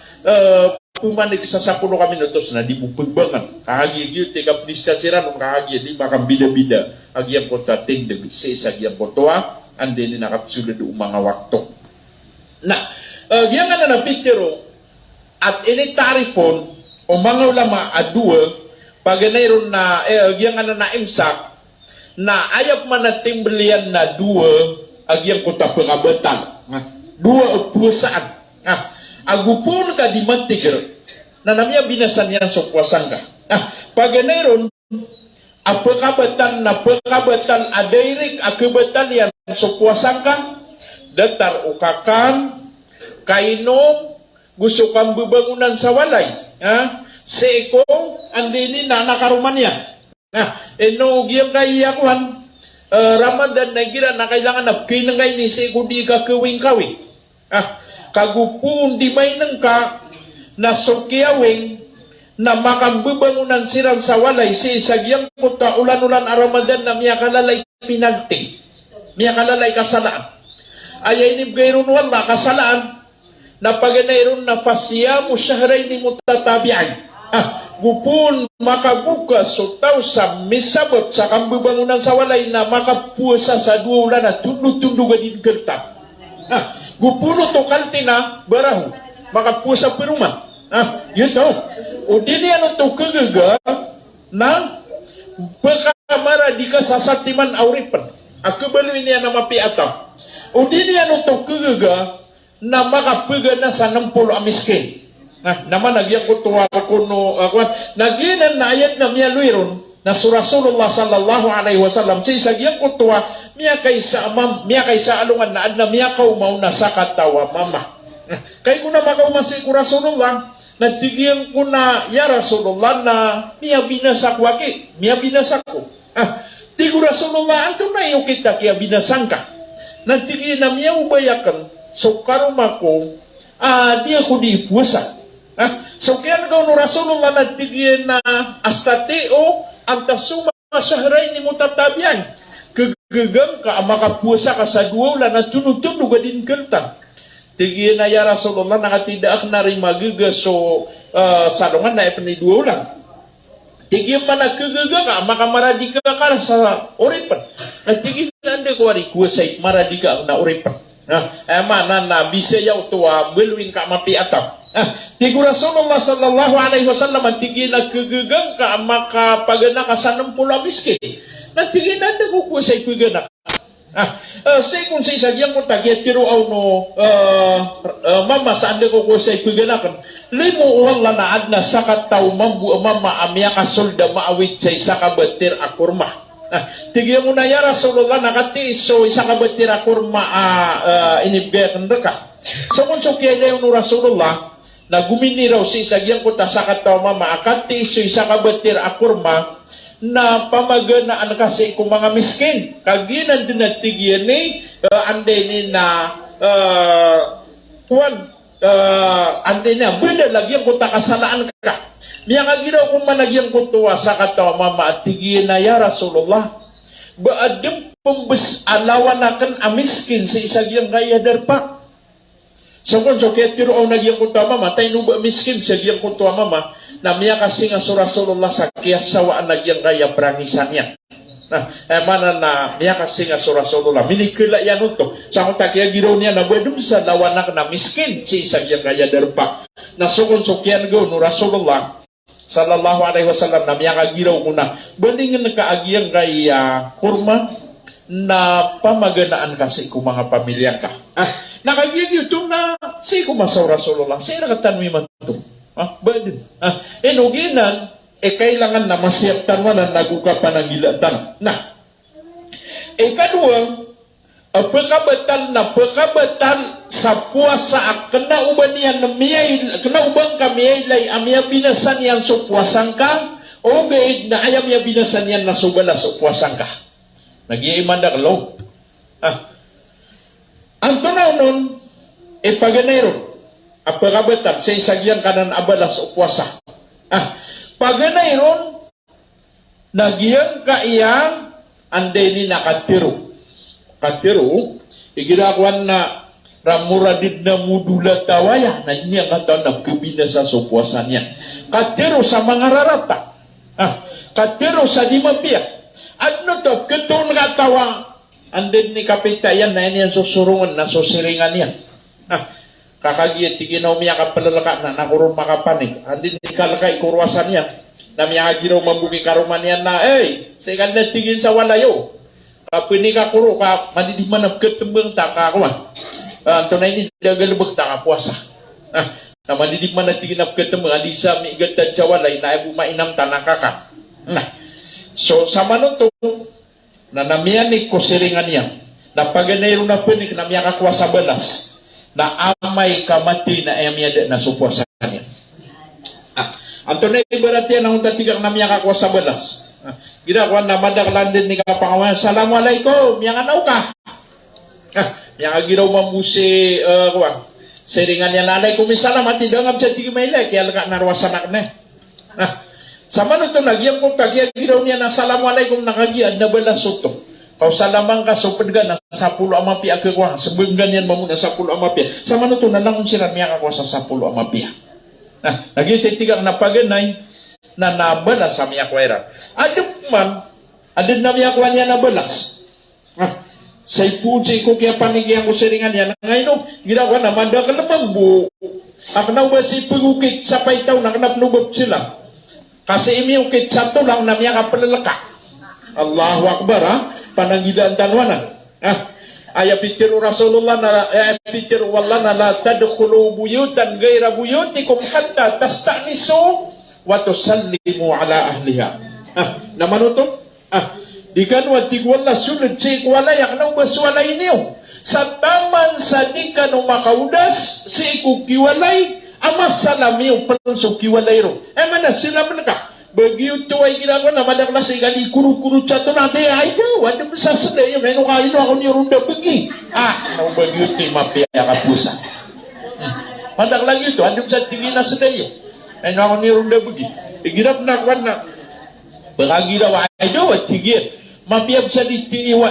pumanik sa 10 ka minutos na di mo pagbangan. Kahagi gyud te kap distansira no kahagi di makam bida-bida. Agyang ko tating de sa agyang ko ande ni nakapsulad mga waktu. Nah, yang na pitero at ini tarifon o mga ulama adua paganayron na yang na imsak na ayap manating belian na dua agyang kota pengabatan. Dua puasaan. Agupun ka di mantiger na namya binasan yan so puasangka. Paganayron apakabatan na pagkabatan adairik akabatan yan so puasangka datar ukakan kainom gusto kang bebangunan sa walay seeko andini na nakaruman yan eno giyang kaiyakuan Ramadan na gira na kailangan na kinangay ni seeko di ka kawing-kawing kagupun di may nang ka na sokyawing na makambebangunan sirang sa walay si sagyang kota ulan-ulan Ramadan na miya kalalay pinagting miya kalalay kasalaan ayay ni gayron wala kasalaan na paganayron na fasyamu syahraini mutatabi'an gupun makabuka so tao sa misabot sa kambebangunan sa walay na makapuasa sa 2 ulan na tundu-tundu gadin kerta gupuno to kaltina barahu makapuasa peruman yun to o dini ano to kagaga na pagkamara di ka sasatiman auripan akabalo ini na mapiata o dini ano to kagaga na makapaga na sa 60 amiskin naman nagyang kutuwa kuno naginan na ayat na miya luiron na Rasulullah sallallahu alaihi wasallam si sagyang kutuwa miya kaysa alungan na adna miya kaumaw na sa katawa mama kay kuna makaumasik ko Rasulullah nagtigyan ko na ya Rasulullah na miya binasak waki miya binasak ko tigo Rasulullah anto na iyo kita kaya binasangka nagtigyan na miya ubayakan so karuma ko di ako di puasa so kaya nagaw no Rasulullah nagtigyan na astateo ang tasuma syahray ni mutatabian kagagam ka makapuasa ka sa 2 ulan na tunod-tunod gadin kentang tigyan na ya Rasulullah nakatidaak na rin magigas so salungan na ipani 2 ulan Tigi mana kegaga ka maka maradika ka sa uripan. Na tigi nande ko ari kuasay maradika na uripan. Mana na bisa yaw tuwa beluin ka mapi atap. Tigi Rasulullah sallallahu alaihi wasallam tigi na kegagang ka maka pagana ka sa 60 miskin. Na tigi nande ko kuasay pagana. Say kung sa isagyang ko tagya tiro aw no mama sa ande ko kuasay paganakan. Limu wala na adna sakat tau mambu mama amya kasolda maawit sa isa ka batir akurma. Tigyan mo na ya Rasulullah nakati so isa ka batir akurma inibgaya kandaka. So kung so kaya yung Rasulullah na gumini raw si isagyang ko ta sakat tau mama akati so isa ka batir akurma na pamaganaan kasi kung mga miskin. Kaginan din na tigyan ni ande ni na ante na beda lagi yang kota kasalaan ka miya kagiraw kung managyan ko tuwa sa katawa mama at tigin na ya Rasulullah baadem pembes alawan akan amiskin sa isagyang gaya darpa so kung so kaya tiro ang nagyang ko tuwa mama tayo nuba miskin sa gyang ko tuwa mama na miya kasi nga so Rasulullah sa kiyasawaan nagyang gaya prangisan niya. Mana na miya kasi nga so Rasulullah minikila yan ito sa kung takiya giraw niya na badum sa lawanak na miskin si isagyang gaya darpa na sukon sukyan go no Rasulullah sallallahu alaihi wasallam na miya kagiraw ko na bandingan na kaagyang gaya kurma na pamaganaan kasi kung mga pamilya ka nakagigil ito na si kumasaw Rasulullah siya nakatan mo ito badin enuginan kailangan na masyaptan mo na naguka panangilatan. Nah, kadua, pagkabatal sa puasa kena uban niya na miyay, kena ubang kami lay amya binasan yan so puasang ka, o gaid na ayam ya binasan yan na subala so puasang ka. Nag-iiman na kalaw. Ang tunaw nun, paganayro, pagkabatal sa isagyang kanan abalas o puasa. Paganayron, nagyang kaiyang ande ni nakatiro. Katiro, igirakuan na ramuradid na mudula tawaya na niya kataon na kabinasa sa puwasan niya. Katiro sa mga rarata. Katiro sa dimapia. Ano to, ketong nakatawa, ande ni kapitayan na yan susurungan na susiringan niya. Kakagiyat tiginaw miya kapalalaka na nakurong makapanig. Andin ni kalakay kurwasan niya. Na miya kagiraw mambuki karuman niya na, sekan na tigin sa walayo. Kapini ka kuro ka, manidiman ang ketembang takakuan. Anto na ini dagalubag takapuasa. Na manidiman na tigin ang ketembang, adi sa migatan sa walay, na ibu mainam tanakaka. So, sama nito, na namiya ni kusiringan niya. Na paganayro na pinik na miya kakuasa balas. Na amay kamati na ayamyada na supuasan niya. Anto na ibarat yan ang tatigang na miya kakwa sa balas. Ginakuan na madaklan din ni kapangawan, Assalamualaikum, miya nga ka. Miya nga ginaw mamusi, seringan niya nanay, kumisalam at idangam siya tigi mailay, kaya laga narwasanak na. Sama nito, nagyang kong kagya ginaw niya na Assalamualaikum, nakagyan na balas ito. Kau salamang ka so pedga na 10 amapi akakuha sebenggan yan mamuna 10 amapi sama nuto na lang sila miya ako sa 10 amapi nagititigang na paganay na nabala sa miya kwera adip man adip na miya kwa niya nabalas say puji ko kaya panigyan ko siringan yan ngayon ginawa na manda ka lamang bu aknaw ba si pagukit sa paitaw na kanapnubab sila kasi imiukit sa tulang na miya ka palalaka Allahu Akbar pananggilan tanwanan. Ayat pikir Rasulullah na pikir wallah na la tadkhulu buyutan ghaira buyutikum hatta tasta'nisu wa tusallimu ala ahliha. Naman ito? Dikan wa tigwala sunod si wala yak na ubaswala inyo. Sa taman sa di ka nung makaudas si ikukiwalay ama salamiw pansong kiwalay ro. Mana sila ka? Begitu ay ginagawa na madaklas igali kuru-kuru chato natin ay daw ano sa sadaya meno kaino ako ni runda begi nang begitu mapia ka pusa madaklas ito ano sa tingin na sadaya meno ako ni runda begi igirap na kwan na bagagira wa ay daw at tigir mapia sa ditiniwa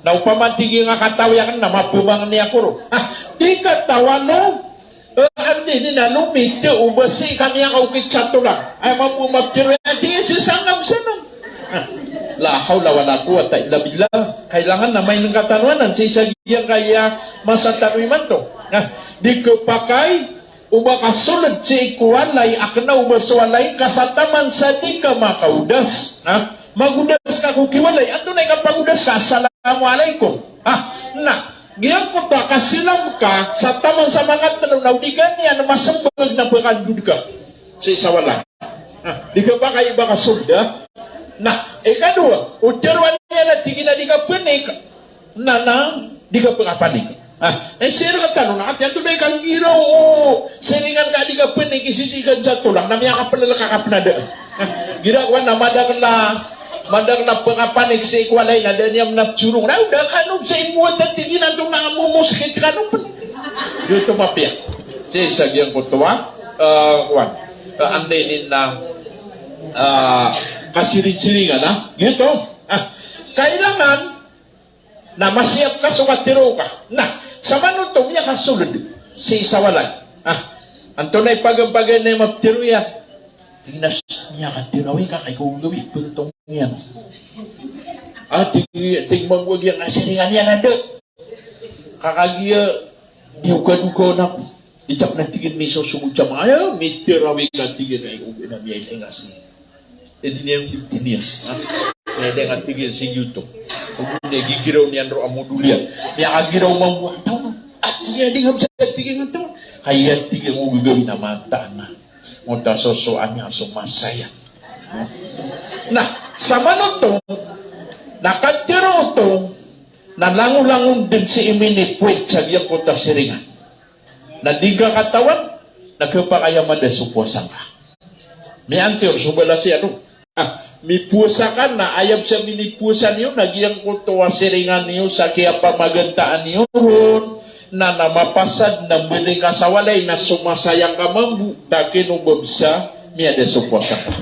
na upama tigir nga kataw yakan na mapumang niya kuro di katawa no Andi ni na lumite ubasi kami yang kau kicatu lang. Ay mampu maptiru di sesangam senang. La haula wala quwata illa billah. Kailangan na may katanuanan sa isa yang kaya masa tanuiman to. Dikepakai uba kasulad si ikuwalay akna uba suwalay kasataman sa di ka makaudas. Magudas ka kukiwalay ato na ikapagudas ka. Assalamualaikum. Nah. Giang ko ta kasilam ka sa taman sa mga tanaw digan niya na masambag na pagandud ka sa isawala. Di ka ba kayo ba kasulda? Nah, ikadua, ujarwan niya na tingin na di ka panik na di ka pangapanik. Sino ka tanong na at yan tunay kang giraw seringan ka di ka panik isisigan sa tulang na miya ka pala kakapnada. Girawan na madang na pangapanik sa ikwalay na danyam na tsurong na udah kanong sa imuat at tiginan itong nangamumuskin kanong pan dito mapia sa isagyang kutuwa andenin na kasiring-siringan gitu kailangan na masiyap ka sukatiro ka na sa manutong niya kasulod si isawalay anto na ipagambagay na yung maptiro yan tingnas niya katirawi ka kay kung gawi pagkatong yan tingmang wag yung asiringan yan nado kakagiya diuka-duka na ditap na tingin may susumod sa mga may tirawi ka tingin ay ubi na miyay lengas niya hindi niya yung bitinias kaya nga tingin si YouTube kung niya gigiraw niyan ro amudulian niya kagiraw mamuha tao at niya di nga sa tingin ito kaya tingin mo gagawin na mata na Munta sosoan niya sumasaya. Nah, sa manutong, nakatiro ito, nalangulangon din si iminit puwit sa biyang kota siringan. Nadiga katawan, nagkapakayaman na supuasan ka. May antir, subala siya no. May pusa ka na, ayam siya minipusan niyo, nagyang kota siringan niyo, sa kaya pamagantaan niyo, na namapasad na muli kasawalay na sumasayang ka mambu takin ubabsa miya de supuasa ka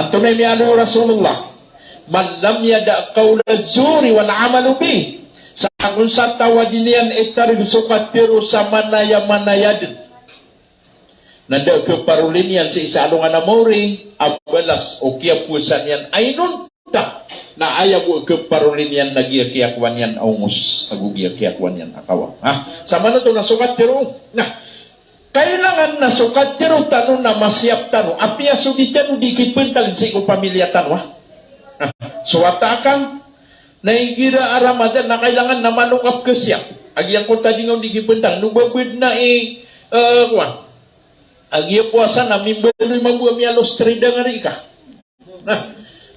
antunay miya ano Rasulullah man lam yada qawla zuri wal amalu bi sa kung sa tawadinian itarig sukatiro sa manaya-manayadin nanda keparulinian sa isalungan na mori abalas o kiapusan yan ay nun ta na ayaw ke parulin yan nagiyakiakwan yan aungos agugiyakiakwan yan akawa sama na ito nasukat tiro na kailangan nasukat tiro tano na masyap tano apia suditan udikit pentag si ko pamilya tano suwata kang naigira aramadan na kailangan na manungap kesyap agyang ko tadi ng udikit pentang nubabid na agya puasa na mimbeloy mabuha miyalos trida nga rika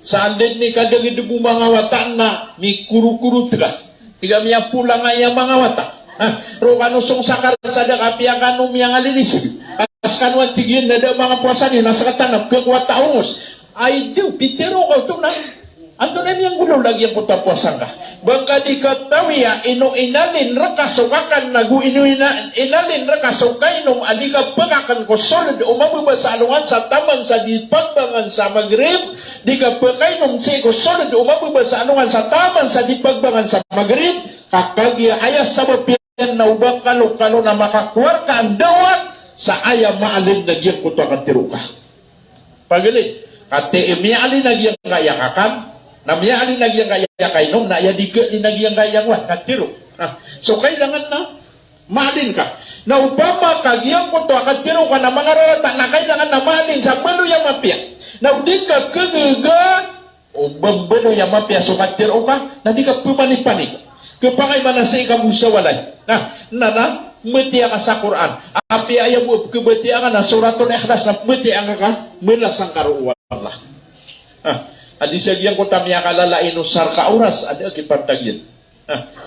Sandin ni kadang itu mga wata na mi kuru-kuru tega. Tiga miya pulang ayam mga wata. Ro kanusong sakal sada kapia kanu miya ngalilis. Kaskanwan tigin nada mga puasa ni nasa katanap kekuata ungos. Ay do pitero ko to na. Anto na miyang gulo lagi ang puta puasa ka. Bangka dikatawi ya ino inalin rakasokakan nagu ino inalin rakasokay nung aliga pagakan ko solid umababa sa alungan sa taman sa dipagbangan sa Maghrib di ka pagkay nung si ko solid umababa sa alungan sa taman sa dipagbangan sa Maghrib kakagya ayas sa mapiyan na ubang kalo-kalo na makakuwar ka ang dawat sa ayam maalin na giyang puto katiro ka pagalit kati imialin na giyang kayakakan na miali nagyang kaya kay nung na yadiga ni nagyang kaya wan katiro so kailangan na malin ka na upama kagyang ko to katiro ka na mga rarata na kailangan na malin sa balo yang mapia na udin ka kagaga o bambalo yang mapia so katiro ka na di ka pumanik-panik kapakay manasay ka musa walay na metiya ka sa Quran api ayaw mo kebetiya ka na suratul ikhlas na metiya ka melasang karuwa Allah adi sagyang ko tamya kalalain usar ka oras ada kipantagyan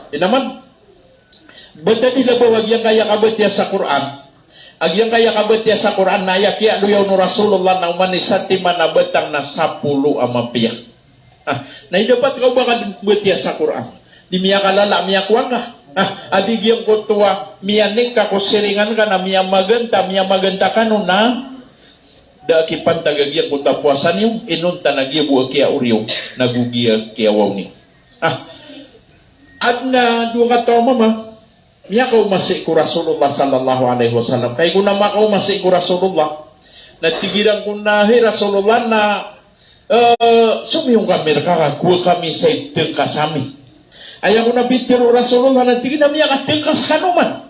inaman beta dila bawag yang kaya kabetya sa Quran agyang kaya kabetya sa Quran na yakya luyaw no Rasulullah na umanisati manabetang na 10 amapia na dapat kau baka betya sa Quran di miya kalala miya kuwang ka adi gyang ko tuwa miya ning ka kusiringan ka na miya magenta kanuna da kipan tagagian kota puasa niyo inun tanagia buah kia uriyo nagugia kia waw niyo adna dua kata mama miya kau masih ku Rasulullah sallallahu alaihi wasallam. Kay kuna makau masih ku Rasulullah. Natigiran ko na Rasulullah na sumiyong kami kakakuha kami sa itengkasami. Ayaw ko na bitiro Rasulullah natigiran miya katengkas kanuman.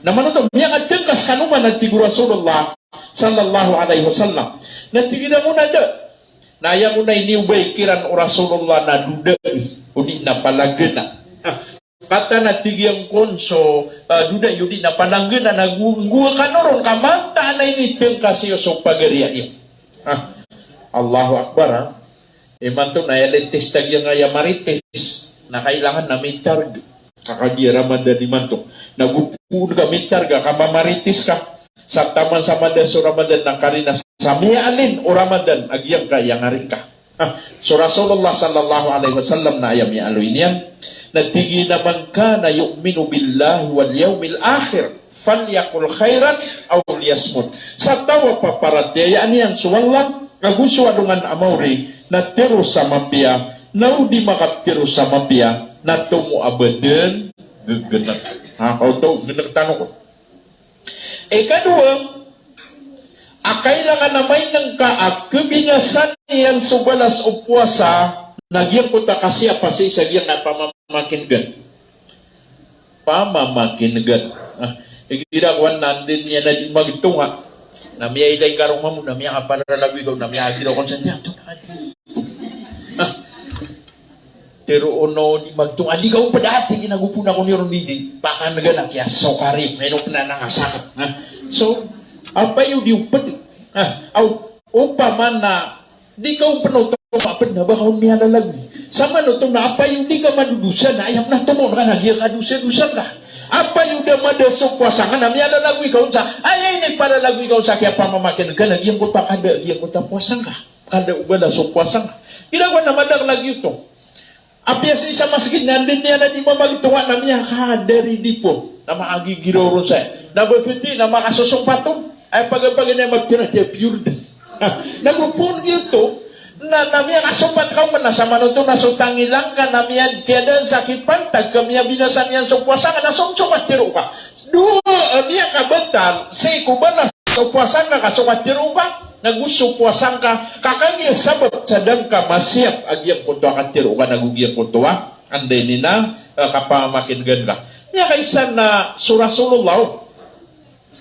Naman ito, miya katengkas kanuman natigo Rasulullah sallallahu alaihi wasallam. Natigiran ko na da. Na ayaw ko na iniubay kiran o Rasulullah na dudai. Udi na palagana. Kata natigiyang konso, duda yudi na pananggana na gua kanoron kamanta na ini tengkasiyo so pagariya iyo. Allahu Akbar ha. Iman to na yalitis tagyang nga marites na kailangan na mintarg. Kakagira Ramadan iman to. Nagupun ka mintarg ka mamaritis ka. Sa taman sa Ramadan so Ramadan na karina sa miyalin o Ramadan agyang ka yang arin ka. So Rasulullah sallallahu alaihi wasallam na ayam ya aloy niyan. Natigi naman ka na yu'minu billahi wal yawmil akhir falyakul khairan aw liyasmut. Sa tawa paparatayaan yan suwala kagusto adungan amawri na tiro sa mapia na di makatiro sa mapia na tumu abaden gegenak. Kau tahu genak tanong ko. Kedua, kailangan namay ng kebinasan yang subalas o puasa nagyang ko ta kasi apasi sa gyang na pamamakingan. Pamamakingan. Ikira ko nandin niya na magtunga. Na miya ilay karong mamu na miya kaparalabi ko na miya agiro kon sa diyan. Pero ono di magtunga di ka padati ginagupuna ko ni Ronidi. Pakan naga kya sokari meron na nangasakit. So apa yung diupad? Upaman na di ka upano mapad na ba kaun niya lalagni. Sama no to na apa yung di ka madudusan na ayam na tumon ka nagya ka dusa-dusan ka. Apa yung da madasok puasangan na miya lalagwi kaun sa ay nagpalalagwi kaun sa kaya pamamakin ka nagyang ko ta kada gyang ko ta puasang ka. Kada ubala sok puasang ka. Ginagawa na madag lagi ito. Apiyas isa maskin nandin niya na di mamagtuwa na miya kadari di po na maagigiro sa na bapiti na makasusong patong ay pagpagin na magtinatya pure din. Nagupun gitu na namiya kasumpat ka man sa manuto na sutangi lang ka namiya tiada sakipan tag kamiya binasan yan so puasa ka na sumsukat tiro ka niya kabental say kubala so puasa ka kasukat tiro ka nagusto puasa ka kakangya sabab sadang ka masyap agyang kuntua ka tiro ka nagugyang kuntua anday nina kapamakin gan ka niya kaisan na surasulullah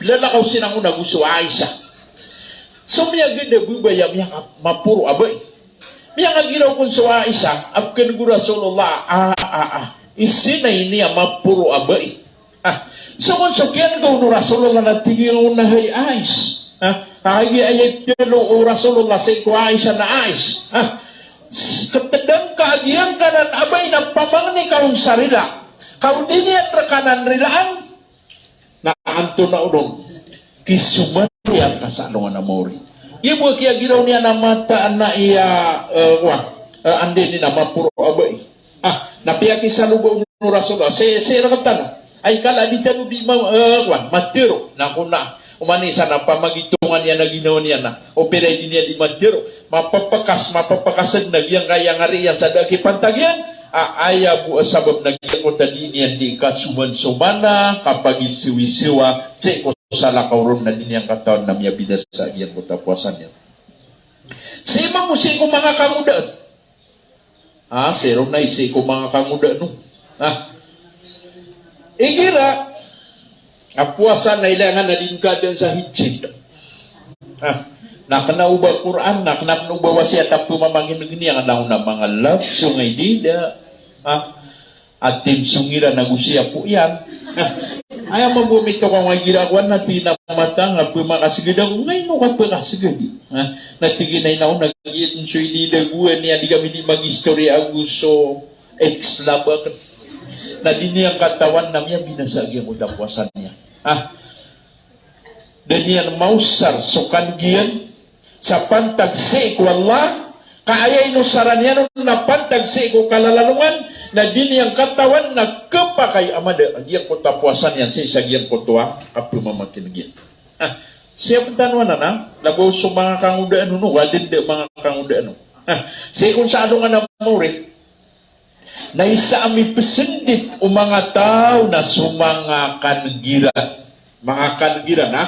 lalakaw sinang nagusto Aisha so miya ganda bubaya miya mapuro abay miya nga giraw kung sa Aisha apkan ko Rasulullah isinay niya mapuro abay so kung sa kiyan ko no Rasulullah natigil na hay Ais kaya ayay tilo o Rasulullah sa ko Aisha na Ais katadang kaagiyang kanan abay na pamangni kaun sarila kaun din yan rakanan rilaan na anto na udong kisuman yan kasalungan na mori. Ibu kia giraw niya na mata na iya andi ni na mapuro abay. Napiaki sa lugaw no Rasulullah. Se rakatan. Ay kala di tanu di matiro na kuna. Umanisa na pamagitungan niya na ginawa niya na. Opera di niya di matiro. Mapapakasad na giyang kaya ngari yan sa daki pantagyan. Aya bu sabab nagyan ko tadi niya di kasuman-sumana kapag isiwi-siwa. Cek salah kauron na din yang katawan na miya bidas sa iyan kota puasannya. Si mamusi ko mga kamudaan. Seron na isi ko mga kamudaan no. Igira, puasa na ilangan na din ka din sa hijit. Nakana ubah Quran, nakana ubah wasiat at pumamangin ng niya nga na mga love, sungay dida. Atin sungira na gusiya po yan. Ayaw mabumito kang mga ginagawa na tinamata nga pumakasigaw ngayon mo ka pakasigaw natigin na nag-iitin so hindi daguan niya di kami di mag-history aguso ex-labak na di niyang katawan na niya binasagyan ko tapwasan niya dan niyan mausar sukan giyan sa pantagsi ko Allah kaayay no saran niya na pantagsi ko kalalalungan na din yang katawan na kepakai amada agyang ko tapuasan yan sa isagyan ko tuwa apo mamakinagyan. Siya puntanuan na labaw sa mga kangudaan no wadin de mga kangudaan no. Siya kung sa ano nga na mo rin Na isa ami pesendit o mga tao na sumangakan giran. Mga kangiran ha.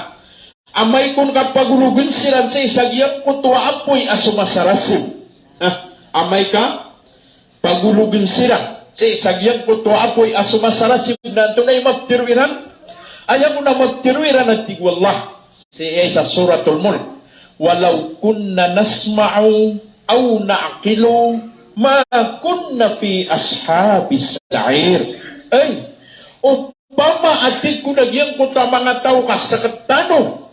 Amay kung kapagulugan silan sa isagyang kutwa apoy asumasarasim. Amay ka pagulugan silan sa isagyang kutwa apoy asumasarasim na ito na yung magtiruiran. Ayaw mo na magtiruiran at tigwallah. Sa suratul Mulk. Walau kunna nasma'u aw na'qilu ma kunna fi ashabis sa'ir. Ay, upama atik ko nagyang kuta mga tao ka sa katano.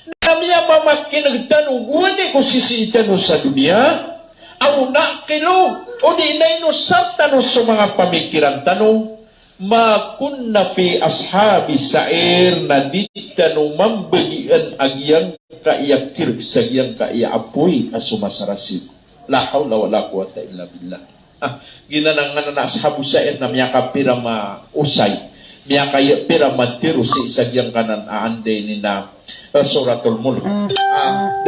Namiya mamakinagtano, guwani ko sisitano sa dunia, aw na'qilu, o di na inusatano sa mga pamikiran tanong, ma kunna fi ashabi sa'ir na ditano mambagian agyang kaiyaktir sa agyang kaiyapoy asumasarasim. La hawla wala quwata illa billah. Ginanangan na ashabu sa'ir na miyaka pira mausay, miyaka pira matiru si isagyang kanan aanday ni na suratul Mulk.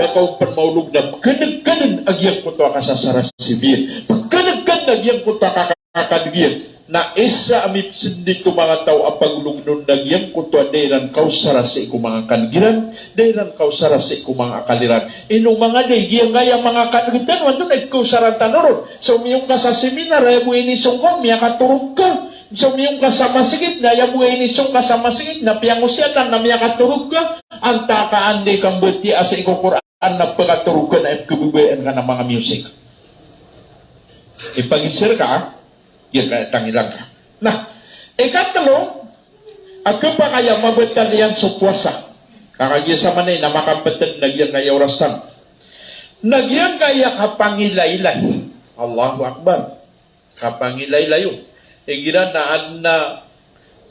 Dakaw panmaulog na kanag-kanan agyang kuto ka sa sarasibir. Kanag-kanan agyang kuto ka kakadgir. Na isa amip sindito mga tao apagulong nun nagyang kutwa dayran kausara sa iku mga kangiran, dayran kausara sa iku mga akaliran. Inong mga day, giyang gaya mga kangitan, wando na ikausara tanoron. So miyong ka sa seminar, ay mo inisong ko, miya katurog ka. So miyong ka sa masigit, na ay mo inisong ka sa masigit, na piyangusyatan, na miya katurog ka. Ang takaan day kang bati asa iku Quran na pagkaturog ka na ikabubayan ka ng mga music. Ipagisir ka, yan kaya tangilang ka. Nah, ikatalo, ako pa kaya mabetal yan sa puwasa. Kakagya sa manay na makapatid nagyan kaya orasan. Nagyan kaya kapangilaylay. Allahu Akbar. Kapangilaylayo. Igira na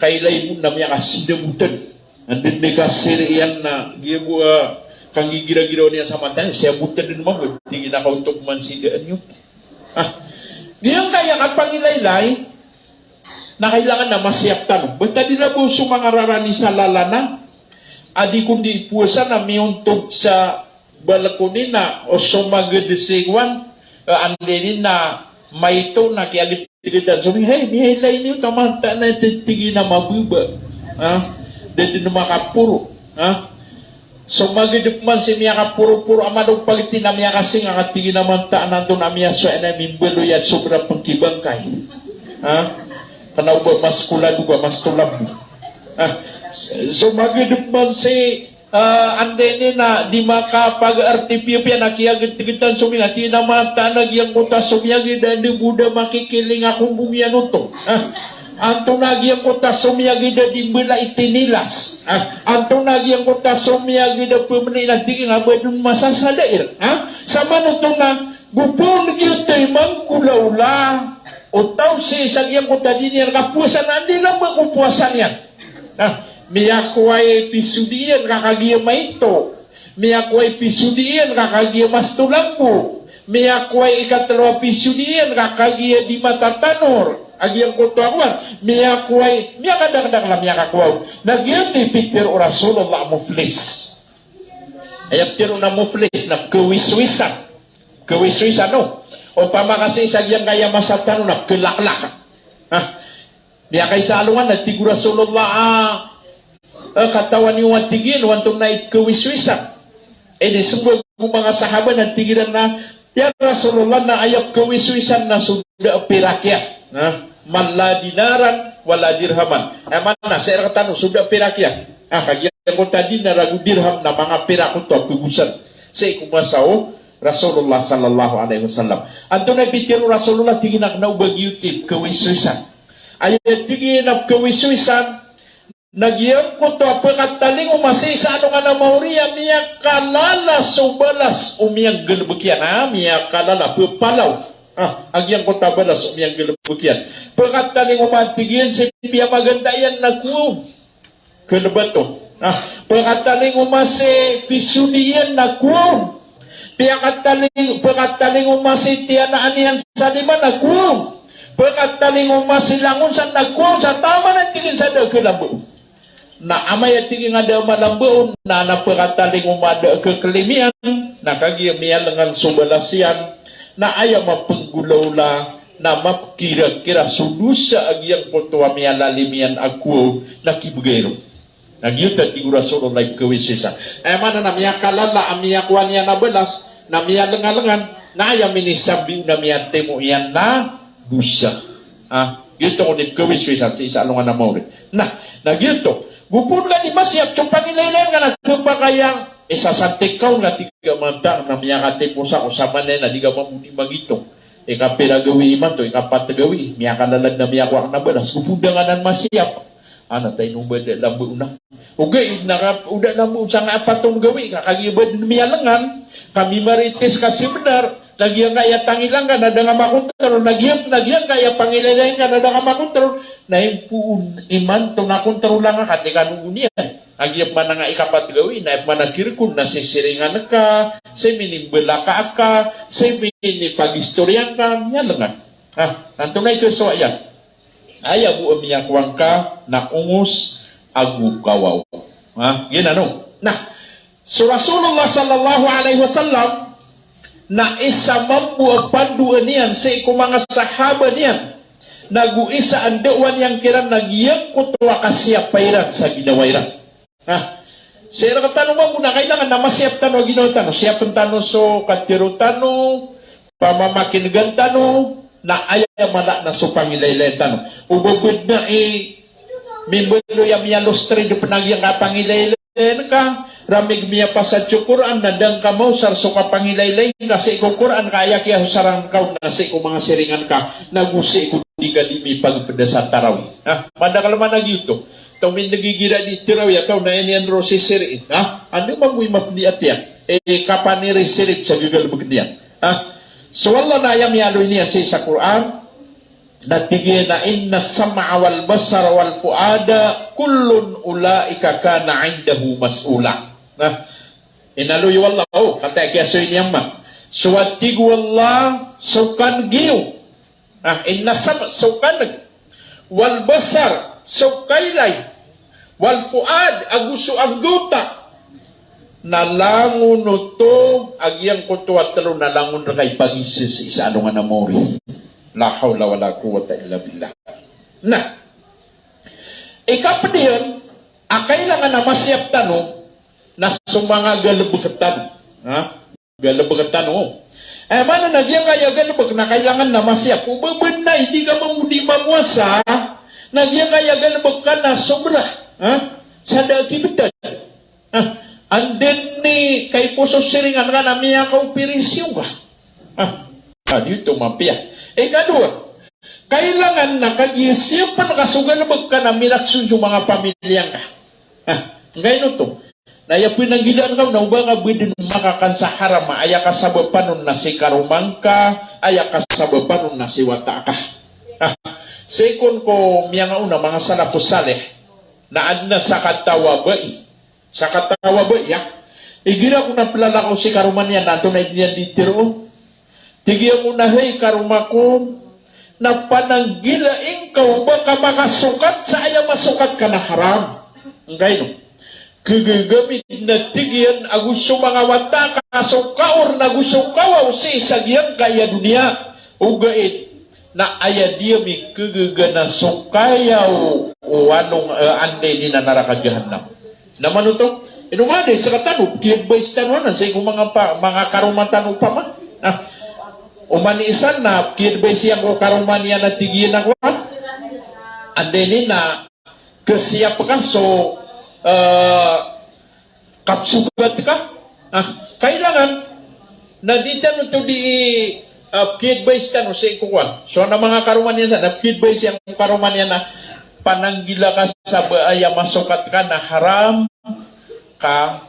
kailay mo na miya kasidamutan. Andun may kasiriyan na kang gigira-gira niya sa mata. Siya butan din naman. Tingin na kautok man sidaan yun. Diyan kaya kapangilaylay na kailangan na masiyaptan. Basta di na po sumangararani sa lalana. Adi kundi puwasa na miuntog sa balakunin na o sumagadisingwan. Andinin na maito na kiagit-tiritan. So, hey, mihaylay niyo tamanta na tigin na mabuba. Dito na makapuro. So magidip man si miya ka puro-puro amadong pagiti na miya kasi nga katingin naman taan nandun na miya so na mimbelo yan sobra pagkibangkay. Kanaw ba mas kulado ba mas tulab. So magidip man si andeni na di makapag-artipyo piya nakiyagitan sumiya ti naman tanag yung kuta sumiyagid di buda makikiling akong bumiyan ito. Anto nagyang kota sumiyagida di bela itinilas. Anto nagyang kota sumiyagida pemenila tingin nga badun masasadair. Sama nito na gupon gyutay mangkulaula. O tao si isagyang kota din yan kapuasan andi lang makupuasan yan. Miyakway pisudian kakagiya maito. Miyakway pisudian kakagiya mas tulambo. Miyakway ikatalawa pisudian kakagiya di matatanor. Agyang kuto akuan, miya kuway, miya kadang-kadang lang miya kakwaw. Nagyan ti Peter o Rasulullah muflis. Ayap tiro na muflis na kawiswisan. Kawiswisan no. O pamakasi sa agyang kaya masatan na kelaklak. Miya kay sa alungan, nagtigo Rasulullah katawan niyo ang tigin, wantong na kawiswisan. Di sumag kong mga sahaba nagtigilan na, ya Rasulullah na ayap kawiswisan na suda pirakya. Mala dinaran wala dirhaman. Mana saya kata sudah pirakya. Kagian ko tadi na ragu dirham na mga pirakot to pugusan. Sa ikumasao Rasulullah sallallahu alaihi wasallam. Anto na bitiro Rasulullah tingin na ubagiyutip kawiswisan. Ayat tingin na kawiswisan nagyan ko to pagkataling umasi sa ano nga na mauriya miya kalala subalas umiyang galbukyan miya kalala pupalaw. Agyang ko tabalas umiyang galbukyan. Pagkataling umatigin si piya maganda yan naku. Kalabato. Pagkataling umasi pisuniyan naku. Pagkataling umasi tiyanaan niyang salima naku. Pagkataling umasi langon sa naku. Sa tama na tingin sa kalabo. Na amay at tingin nga daw malambuon na napagkataling umada kekelimian. Nakagiyamiyan lang ang subalasyan. Na ayaw mapanggulaw la na mapkira-kira sudusa agyang potoa mialalimian ako nakibugero. Nagyuta ti Rasulullah kawisisa. Mana na miya kalala amiya kwan yan na belas na miya lengalengan na ya minisabi na miya temo yan na dusa. Gito ko ni kawisisa sa isa alungan na maulit. Nagyuto. Gupun ka ni Masyap, chumpang ilailan ka na kayang isasantikaw nga tiga mantang na miya kate po sa usaman na di ka mamuni magito. Ikapira gawi iman to, ikapat gawi. Miya kalalag na miya kwak na balas. Gupunda nga ng Masyap. Tayo nung bada lambu na. Ugay, udah lambu sa nga apatong gawi. Kakagibad miya langan. Kami marites kasi benar. Nagyang kaya tangilang ka na nga makontrol. Nagyang kaya pangilayin ka na nga makontrol. Na yung puun iman to nakontrol lang ka. Katika nung niya. Nagyang man nga ikapat gawi. Na yung manakirkun na sisiringan ka. Sa minimbelaka ka. Sa minipag-istoryan ka. Miya langan. Nanto na ito so ayan. Aya bu miya kwang ka na ungus agu kawaw. Yan ano. So Rasulullah sallallahu alaihi wasallam na isa mampu ang panduan niyan sa mga sahaba niyan naguisa ang dewan yang kira nagyang kutwa kasiyapairan sa ginawairan. Sira ka tanong mo muna kailangan na masiyap tano ginawa tano siyap ang tano so katiro tano pamamakingan tano na ayaw malak na supangilaylay tano ubabud na minbulo yung miya lustri do panagyang kapangilaylay ka ramig miya pa sa Quran na dang kamo sarso ka pangilaylay kasi kung Quran kaya kaya husarang kau nasi ko mga siringan ka nagusi ko di ka di mi pagpada sa tarawih. Madakal man nagyuto tong min nagigira di tarawih ataw na yan ro si sirin. Ano maguy mapni at yan kapaniri sirip sa gagal bagdiyan. So Allah na ayam yalo niya sa Quran natigyan na inna sam'a wal basara wal fuada kullun ulaika kana indahu mas'ula. Inaluyo Allah kata kaya so inyang ma suwatig wallah sukan giyo inna sam'a sukan wal basar sukaylay wal fuad aguso aguta nalangon to agyang kutuwa talo nalangon ra kay pagisis isa ano nga namori. La hawla wala quwwata illa billah. Ikapadiyan kailangan na masyap tanong na sumanga galabagatan. Galabagatan mana nagyang kaya galabag na kailangan na masyap. Ubabad na hindi ka mamudi mamuasa nagyang kaya galabag ka na sobra. Sa dakibitan. And then ni kay puso siringan ka na miya ka operasyon ka. Dito mapia. Kadua, kailangan na kag-isipan kasugalabag ka na milaksun yung mga pamilyang ka. Ngayon to, na iya pinanggilan ka na uba nga bidin makakan sa harama, aya ka sa bapanon na si karumang ka, aya ka sa bapanon na si wata ka. Sekon ko miya nga una, mga salapos saleh, na adna sa katawa ba Sa katawa ba igira ko na palala ko si karuman yan, nato na yan ditiro. Tigyan mo na, hey, karumako, na pananggila ikaw ba ka makasukat sa ayaw masukat ka na haram. Ngay no? Kagagamit na tigyan agusto mga wata kasukaor na gusto kawaw si isagyan kaya dunia. Ugait na aya dia mi kagaga na sukayaw o anong ande ni na narakagahannam. Naman ito, inumade sa katanong, kiyabay sa tanunan sa ikong mga karumatan upama. Umanisan na kirbay siyang ko karuman niya na tigyan ako andenin na kasiyap ka so kapsugat ka kailangan na dito nito di kirbay siya no sa ikuwan so na mga karuman niya na kirbay siyang karuman niya na pananggila ka sa baaya masukat ka na haram ka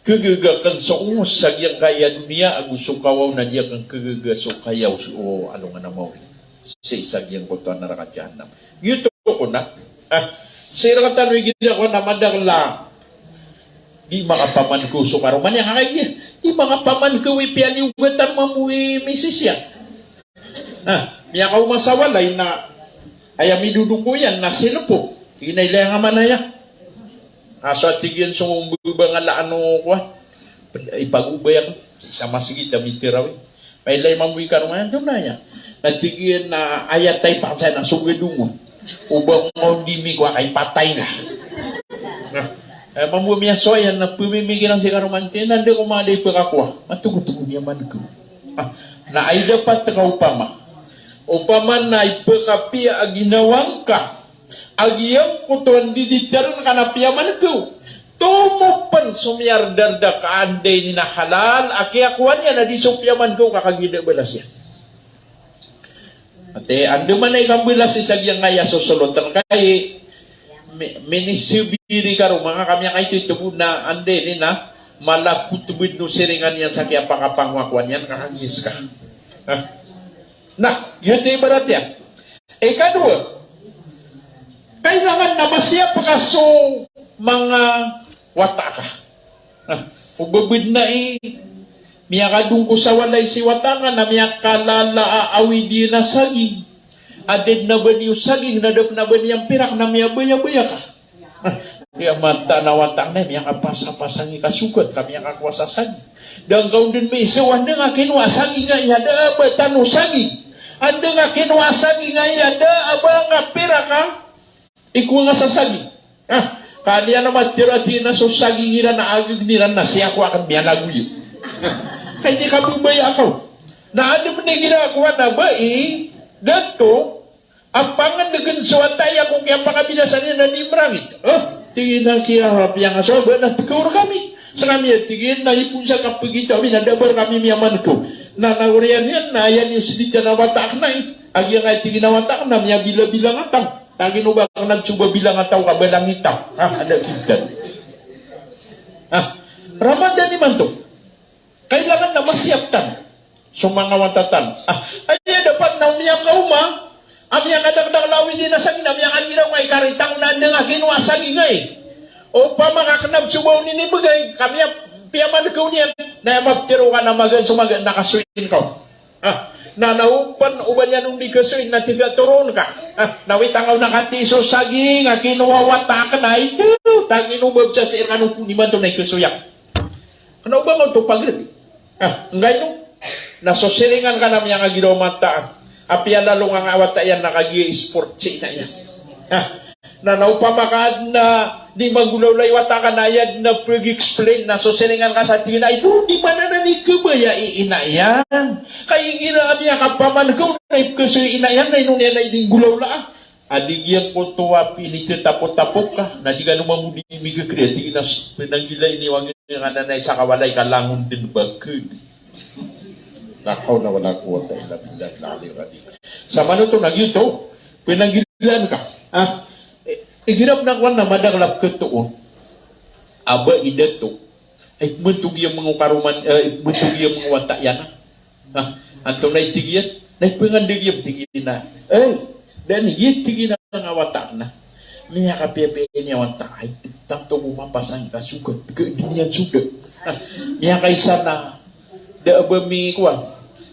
kagagakan sa sa giyang kaya dunia agusto kawaw na diya kang kagaga so kayaw o ano nga na mo sa isa giyang kutuan na rakadyahan na gito ko na sira ka tanong gina ko na madagla di makapaman ko so karuman yan kakaya di makapaman ko ipianiugatan mamuwi misis yan miya ka umasawalay na ayam idudong ko yan na sino po inailang nga manaya asa tigyan sa mga laano ko ipag-ubay ako sa masigit na mitiraw may lay mamuwi ka naman doon na yan natigin na ayat tay pa sa na sugedungon. Ubang mo di mi ko kay patay na. Mambumiya soyan na pumimigil ang sigarumantin, nandi ko mga day pagkakwa. Matugo-tugo niya man ko. Na ay dapat ka upama. Upama na ipakapia aginawang ka. Agiyang kutuan diditaron ka na piyaman ko. Tumupan sumiyar darda ka anday ni na halal. Aki akuan niya na di sumpiyaman ko kakagida balas yan. Ate, ando man ay kambilas isagyang ngaya susulutan kay minisibiri karo mga kami ang ito ito na ande ni na malakutubid no siringan yan sa kaya pakapangwakwan yan kakagis ka. Na, yun ito ibarat yan. Kadua, kailangan na masya pakaso mga wata ka. Ubabid na miyakadung ko sa walay si wata ka na miyakalala aawi di na saging. Aded na ba niyo saging, nadap na ba niyang pirak na miyabaya-baya ka? Kaya mata na watang na, miyakapasa-pasang ikasukat, kami ang kakwasa saging. Dan kau din may isa, anda nga kinwa saging nga yada, aba tano saging. Anda nga kinwa saging nga yada, aba nga pirak ka? Ikaw nga sa saging. Kanya naman tirati na so saging nila na agig nila na siya ko akan miyalaguyo. Kaya di ka bubaya ako. Na ano mo na ginagawa na ba dato, ang pangandagan sa wataya kung kaya pakabinasan niya na ni Marangit. Tingin na kaya yang asawa, nagkakaur kami. Sa kami, tingin na ipun sa kapagito, nadabar kami miyaman ko. Na nauriyan yan, na yan yung silitya na watak na Agi nga tingin na watak na, miya bila-bilang ataw. Tagin mo ba kung nagsuba bilang ataw ka, balang itaw. Ada kita. Ramadan ni man to. Kailangan na masyaptan. So mga watatan. Ay dapat na umiyang kauma. Amiyang kadagdag lawin din na sagin. Amiyang agiraw ngay karitang nanda nga kinuha sagin ngay. O pa mga kanab subaw ni nibagay. Kami piyaman ko niyan. Na magtiro ka na magan sumagan nakasuin ko. Na naupan uban yan nung di kasuin na tiga turon ka. Nawitangaw na katiso saging. Kinuha watak na ito. Tangin umab sa sir kanong puniman to na ikasuyak. Ano ba mo ito paglit? Ngay nung. Nasosiringan ka namin ang agiraw mataan. Apya lalong ang awata yan nakagi-sport na yan. Na naupamakaad na di magulawlay wata ka na yan na pag-explain na sosiringan ka sa tina. Ito, di ba na nanikabaya iina yan? Kaya ginami ang kapaman ko na ipkasoy ina yan na inong yan na iningulawla. Adigyan ko tuwa pinikit tapot-tapok ka. Na di ka naman muli migakreatig na pinanggila iniwag nga nanay sa kawalay kalangon din bagkid. Nakaw na wala ko tayo na sa manuto nagyuto, pinanggilan ka. Igirap na kwan na madaglap ka toon. Aba idato. Ay muntug yung mga karuman, muntug yung mga wata yan. Anto na itigyan, na ipangandig yung tigyan na. Dan yit tigyan na nga wata na. Miya ka pepe niya wata. Ay, tanto bumapasang ka sugat. Ganyan sugat. Miya ka isa na daaba mi kuwan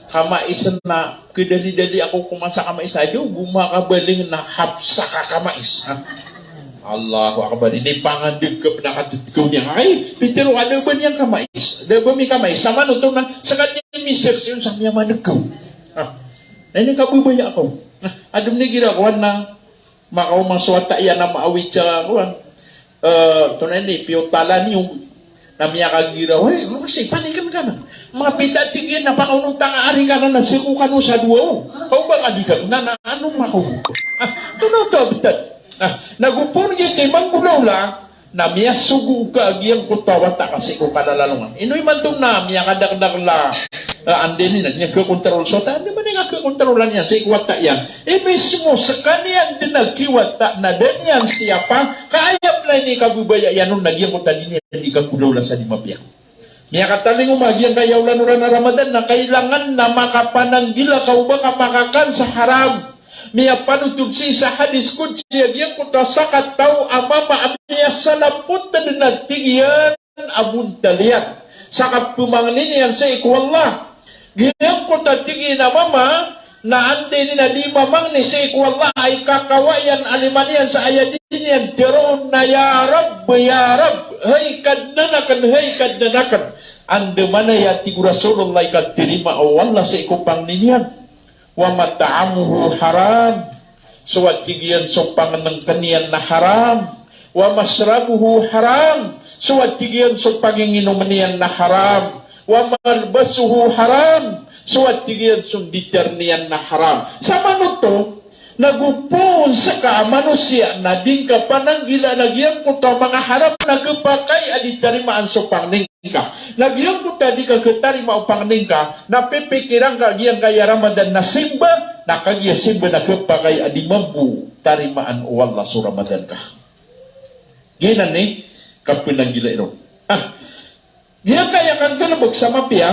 kamais na kedali-dali ako kumasa kamais ayo gumakabaling na hapsa ka kamais. Allahu akbar, ini pangandig ka pinakatitko niya. Ay, pitiro ano ba niyang kamais? Daaba mi kamais sama no to na sa kanya mi section sa miya managaw. Nani kabubaya ako. Adum ni girawan na makaw maswata yan na maawit sa kuwan. To na ni piotala niyo na miya kagiraw. Ay, kasi panikan ka na. Mga pita tingin na pangunong tanga-ari ka na nasiku ka no sa duwa. Kau ba kadikan na anong makaw? Tunaw to, bitan. Nagupon yung timang gulaw lang na miya sugu ka agiyang kutawata kasi ko kanalalungan. Inoy man to na miya kadagdag la andin na niya kakontrol. So, ano ba niya kakontrolan yan? Sa ikwata yan. Mismo sa kanyan din nagkiwata na din yan siya pa. Kaya pala ni kabubaya yan nung nagyang kutali niya hindi ka gulaw lang sa limabiyang. Miya kataling umagyang kayaw lanura na Ramadan na kailangan na makapananggila ka ba ka makakan sa haram. Miya panutug sa hadis kutsi agiyang kuta sa kataw amama miya salapot na dinagtigiyan abun talian. Sa kapumangnin yan sa ikwallah. Giyang kuta tigi na mama na ande ni na di mamang ni sa ikwallah ay kakawayan alimanian sa ayadin yan. Diron na yarab. Hay kadnanakan ande mana ya tigu Rasulullah ikatirima o wala sa ikupang ninyan wa mat'amuhu haram, suwat tigian so panganang kanian na haram, wa masrabuhu haram, suwat tigian so panginginuman niyan na haram, wa malbasuhu haram, suwat tigian so bitar niyan na haram. Sa manuto, nagupon sa ka manusia na din ka pananggila nagyang ko to mga haram na kapakay adi tarimaan so pangningka. Nagyang ko tadi ka katarima o pangningka na pipikirang kagyang kaya Ramadan na simba na kagya simba na kapakay adi mambu tarimaan o Allah so Ramadan ka. Ginan ni kapinanggila ito. Diyan kaya kang galabog sa mapia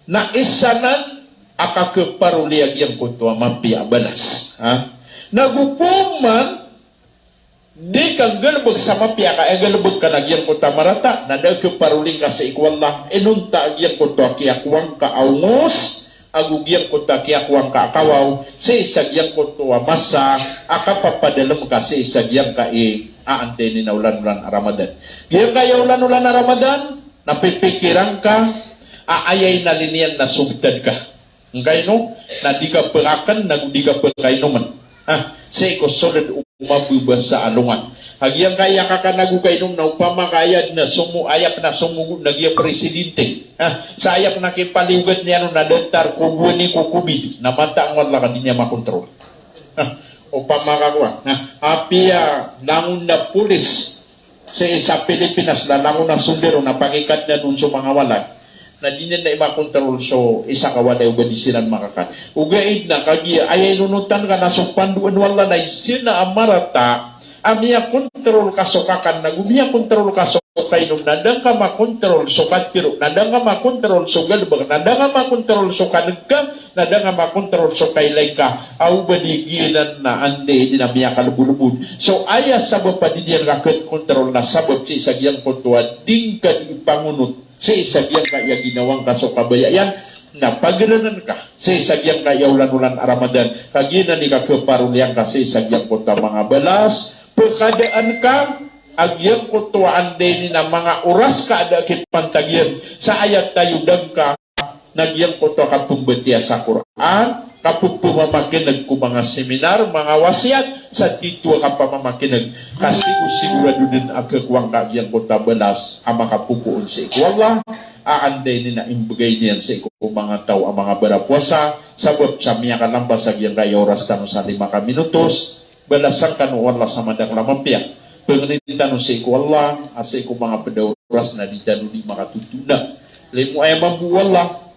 na isanan akakeparuliag yang kutua mapia balas. Nagupuman di kang galbog sa mapia ka galbog ka nagyang kuta marata na keparuling ka sa ikwallah enunta agyang kutua kiakwang ka aungos agugyang kuta kiakwang ka akawaw sa isagyang kutua masa akapapadalam ka sa isagyang ka aanteni na ulan-ulan Ramadan. Giyang kaya ulan-ulan na Ramadan napipikiran ka aayay na linian na sugtad ka. Ngkay no, na di ka perakan, na di ka perkainuman. Sa ikosolid umabubas sa alungan. Hagyang kaya kakanagu kainom na upama kaya na sumu ayap na sumugod na giya presidente. Sa ayap na kipaliugat niya no na dentar kubuani kukubid na mata ang wala ka di niya makontrol. Upama kakuha. Apia langun na pulis sa Pilipinas na langun na sundero na pakikat na dun sa mga walay. Na di na imakontrol so isa ka wala ubadisiran makakan. Ugaid na kagi ayay nunutan ka na so panduan wala na isina amarata amiya kontrol ka so kakan na gumiya kontrol ka so kainom nadang ka makontrol so katiro nadang ka makontrol so galbag nadang ka makontrol so kanagka nadang ka makontrol so kailay ka au badigilan na ande di na miya kalubulubud. So aya sabab pa di diyan ka kontrol na sabab si isagyang kontuan ding ka ipangunot sa isagyang kaya ginawang kaso kabayayan na pagranan ka sa isagyang kaya ulan-ulan Ramadan kagina ni ka keparuliang ka sa isagyang kota mga balas pagkadaan ka agyang kutuaan din na mga oras ka ada kitpantagyan sa ayat tayo ka nagyang kuto ka pumbetia sa Quran kapag pumamakinag ko mga seminar, mga wasiat, sa titwa ka pamamakinag. Kasi sigurado din ang kakwang kagyang ko tabalas ang makapupuon sa ikwala, aanday ni na imbagay niyan sa ikaw mga tao ang mga barapwasa, sabab sa miya ka lang basag yung kaya oras tanong sa 5 minutos, balasan ka no wala sa madang lamapya. Pagnitin tanong sa ikwala, asa ikaw mga padaoras na di tanong di makatutuna. Limo ay mabuwala,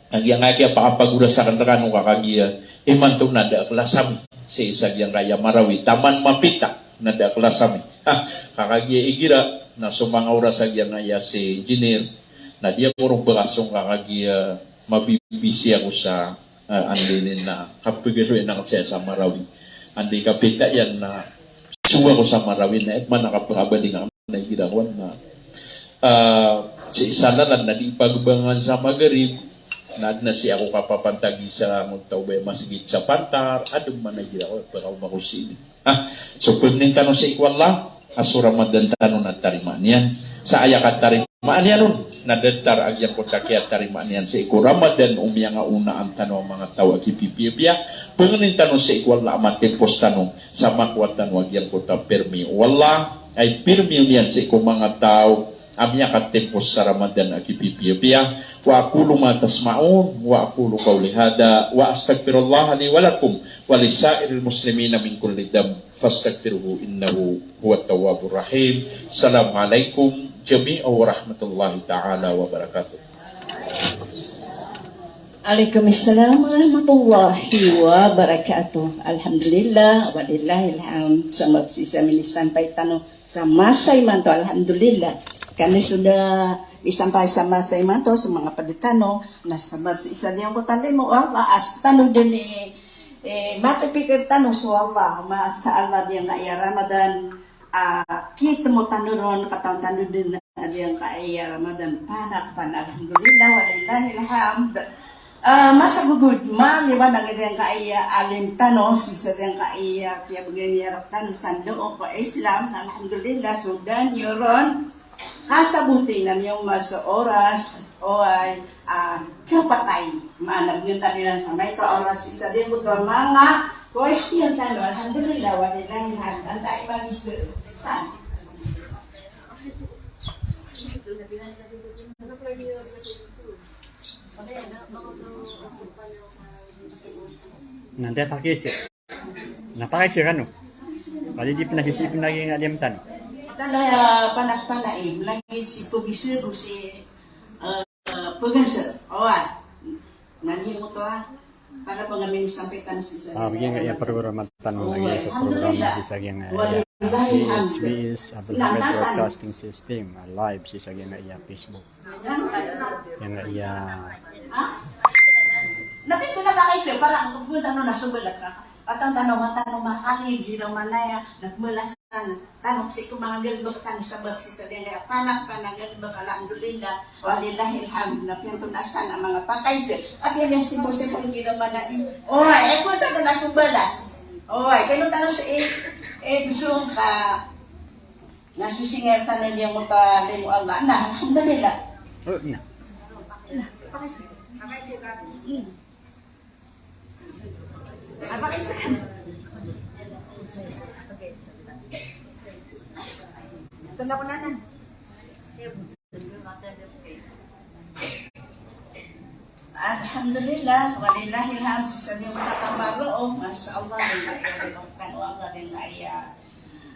ang yang kaya pakapagura sa kandakan ng kakagiya, imantong nada klasami sa isag yang kaya marawi, taman mapita, nada klasami. Kakagiya igira, na sumanga oras ang yang kaya si engineer, na dia kurang berasong kakagiya, mabibisi ako sa andinin na kapigiruin ng siya sa marawi. Andi kapita yan na suwa ko sa marawi na etman nakapagabali nga na igirawan na si isalanan na di pagbangan sa magarib, na siya ako kapapantagi sa muntaw ba masigit sa pantar adong managila ko para makusin. So pagning tanong sa ikwala aso Ramadan tanong na tarimaan yan sa ayakat tarimaan yan nun nadentar agyan ko takiat tarimaan yan sa iku Ramadan umya nga una ang tanong mga tao agipipipya pagning tanong sa ikwala amatipos tanong sa makwat tanong agyan ko ta permi wala ay permi yan sa iku mga tao amya katempos sa Ramadan akipipiyapia wa aqulu ma tasma'un wa aqulu qawli hada wa astaghfirullah li wa lakum wa lisairil muslimina min kulli dam fastaghfiruhu innahu huwat tawwabur rahim. Assalamualaikum jami'an wa rahmatullahi ta'ala wa barakatuh. Waalaikumsalam warahmatullahi wabarakatuh. Alhamdulillah walillahil hamd. Sa magsisa milisan pay tanong sa masay man to alhamdulillah. Kami sudah disampai sama sa imanto sa mga paditano na sa isa diyan ko tali mo as tanong din mapipikir tanong sa Allah sa Allah diyan nga iya Ramadan kita mo tanong katang tanong din diyan ka iya Ramadan panak alhamdulillah walillahil hamd. Masagugud maliwan ang diyan ka iya alim tanong sa diyan ka iya kaya bagay niya tanong sando ko Islam alhamdulillah sudan yoron kasabuti na yung mas oras o o ay kapatay. Maanap yung tanilang sa may oras isa din ko mga question talo. Alhamdulillah, walilahi alhamd. Antay magisan. Nanti pakisip. Napakisip kan no? Kali di pinasisipin lagi nga diamtan. Tala panak-panaim lagi si pagisiru si pagasa. Owa. Nani mo to para pengamin sampai si saya. Bigyan nga iya programa tanong lagi sa programa si Sagyang HBS Abdul Hamid Broadcasting System live si Sagyang iya Facebook. Yang iya Nabi ko na ba kayo para ang kugutan na subalat ka. At ang tanong makali, ginaw manaya, nagmulasan. Tanong si kumangal baktan sa bagsi sa dinaya. Panak-panagal bakala, alhamdulillah, walillahilhamd, na pintunasan ang mga pakaisip. At yan yung sipo-sipo ng ginaw manain. Oy, kung tanong na subalas. Oy, kaya tanong sa gusto ka, nasisingay tanan niya mo talim mo Allah. Na, alhamdulillah. Oh, na. Pakaisip. Pakaisip ka. Apa kayo sa kanan? Okay. Ito na ko nanan. Alhamdulillah, walillahilhamd sa inyo matatambaro. Masya Allah, Allah din kaya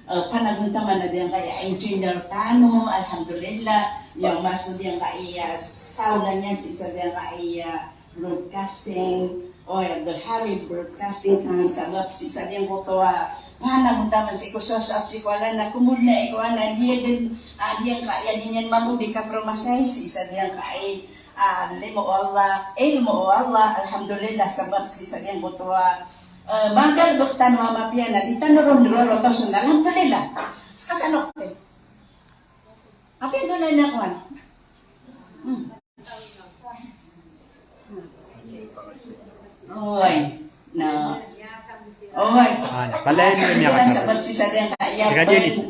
panaguntaman na din kaya engineer Tano, alhamdulillah. Yung masud yung kaya sauna niya, isa din kaya broadcasting. Abdul Hamid Broadcasting ang sabab si Sadyang Kotoa panagutaman si Kusos at si Kuala na kumuna ikuana dia din dia kaya din yan mamudi ka promasay si Sadyang kay limo Allah ilmu Allah alhamdulillah sabab si Sadyang Kotoa manggal buktan mama piana di tanuron duro to sun alhamdulillah kasano ko apa yang doon na kuan Oy, no. Oy. Palayan mo niya kasi. Sabab si Sadyang kaya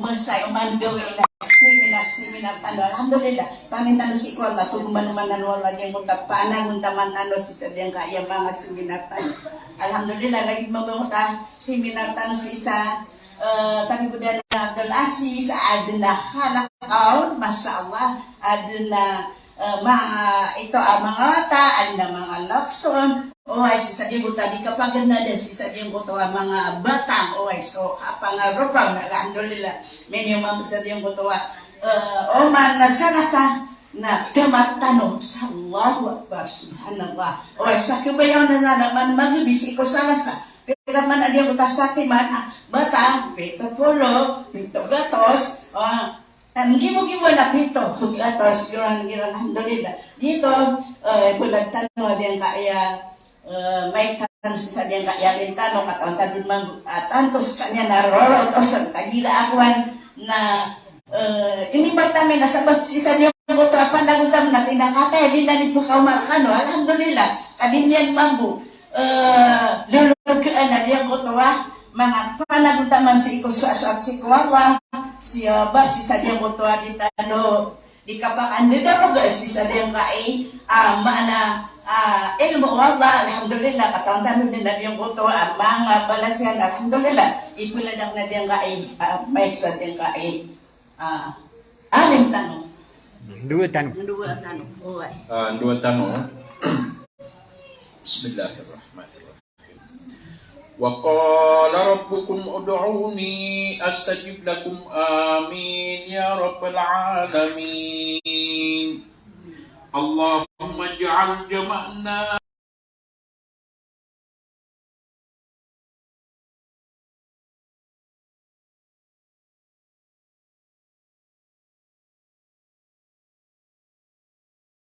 masay uman gawe ila seminar tano. Alhamdulillah. Pamintano si ko Allah tuguman-manan wala yang munta panang muntaman tano si Sadyang kaya mga seminar tano. Alhamdulillah lagi mabuta seminar tano si isa tani budaya Abdul Aziz adna khalaqaun masyaallah adna ito ang mga taan na mga lakson oay si Sadyang Buta di kapag na din si Sadyang Buta mga batang oay so kapangarupaw na alhamdulillah medyo mga Sadyang Buta oman na sanasa na kamatano sa Allahu Akbar subhanallah oay sa kabayaw na naman magbisi ko sanasa pero man Sadyang Buta sa timan batang pito pulo pito gatos Gimo-gimo na pito, atos, yun, alhamdulillah. Dito, bulag tanong din kaya, may tanong si Sadyang kaya rin tanong, kataon tanong mang, tantos kanya narorotos, ang tagila akuan na, inimbag namin, nasabag si Sadyang Buto, pandagutam na tinakatay, din na nito kaumakano, alhamdulillah, kadinyan mambu, lulugaan na Sadyang Buto, mga panagutaman si Ikusuaso at si Kuwawa, si Sadyang Buto di tano di kapakan di daroga si Sadyang kai maana ilmu Allah alhamdulillah katawan tanong din na yung Buto mga balasyan alhamdulillah ipuladang na diyang kai may Sadyang kai alim tanong dua tanong dua tanong Bismillahirrahmanirrahim وقال ربكم ادعوني أستجب لكم آمين يا رب العالمين اللهم اجعل جمعنا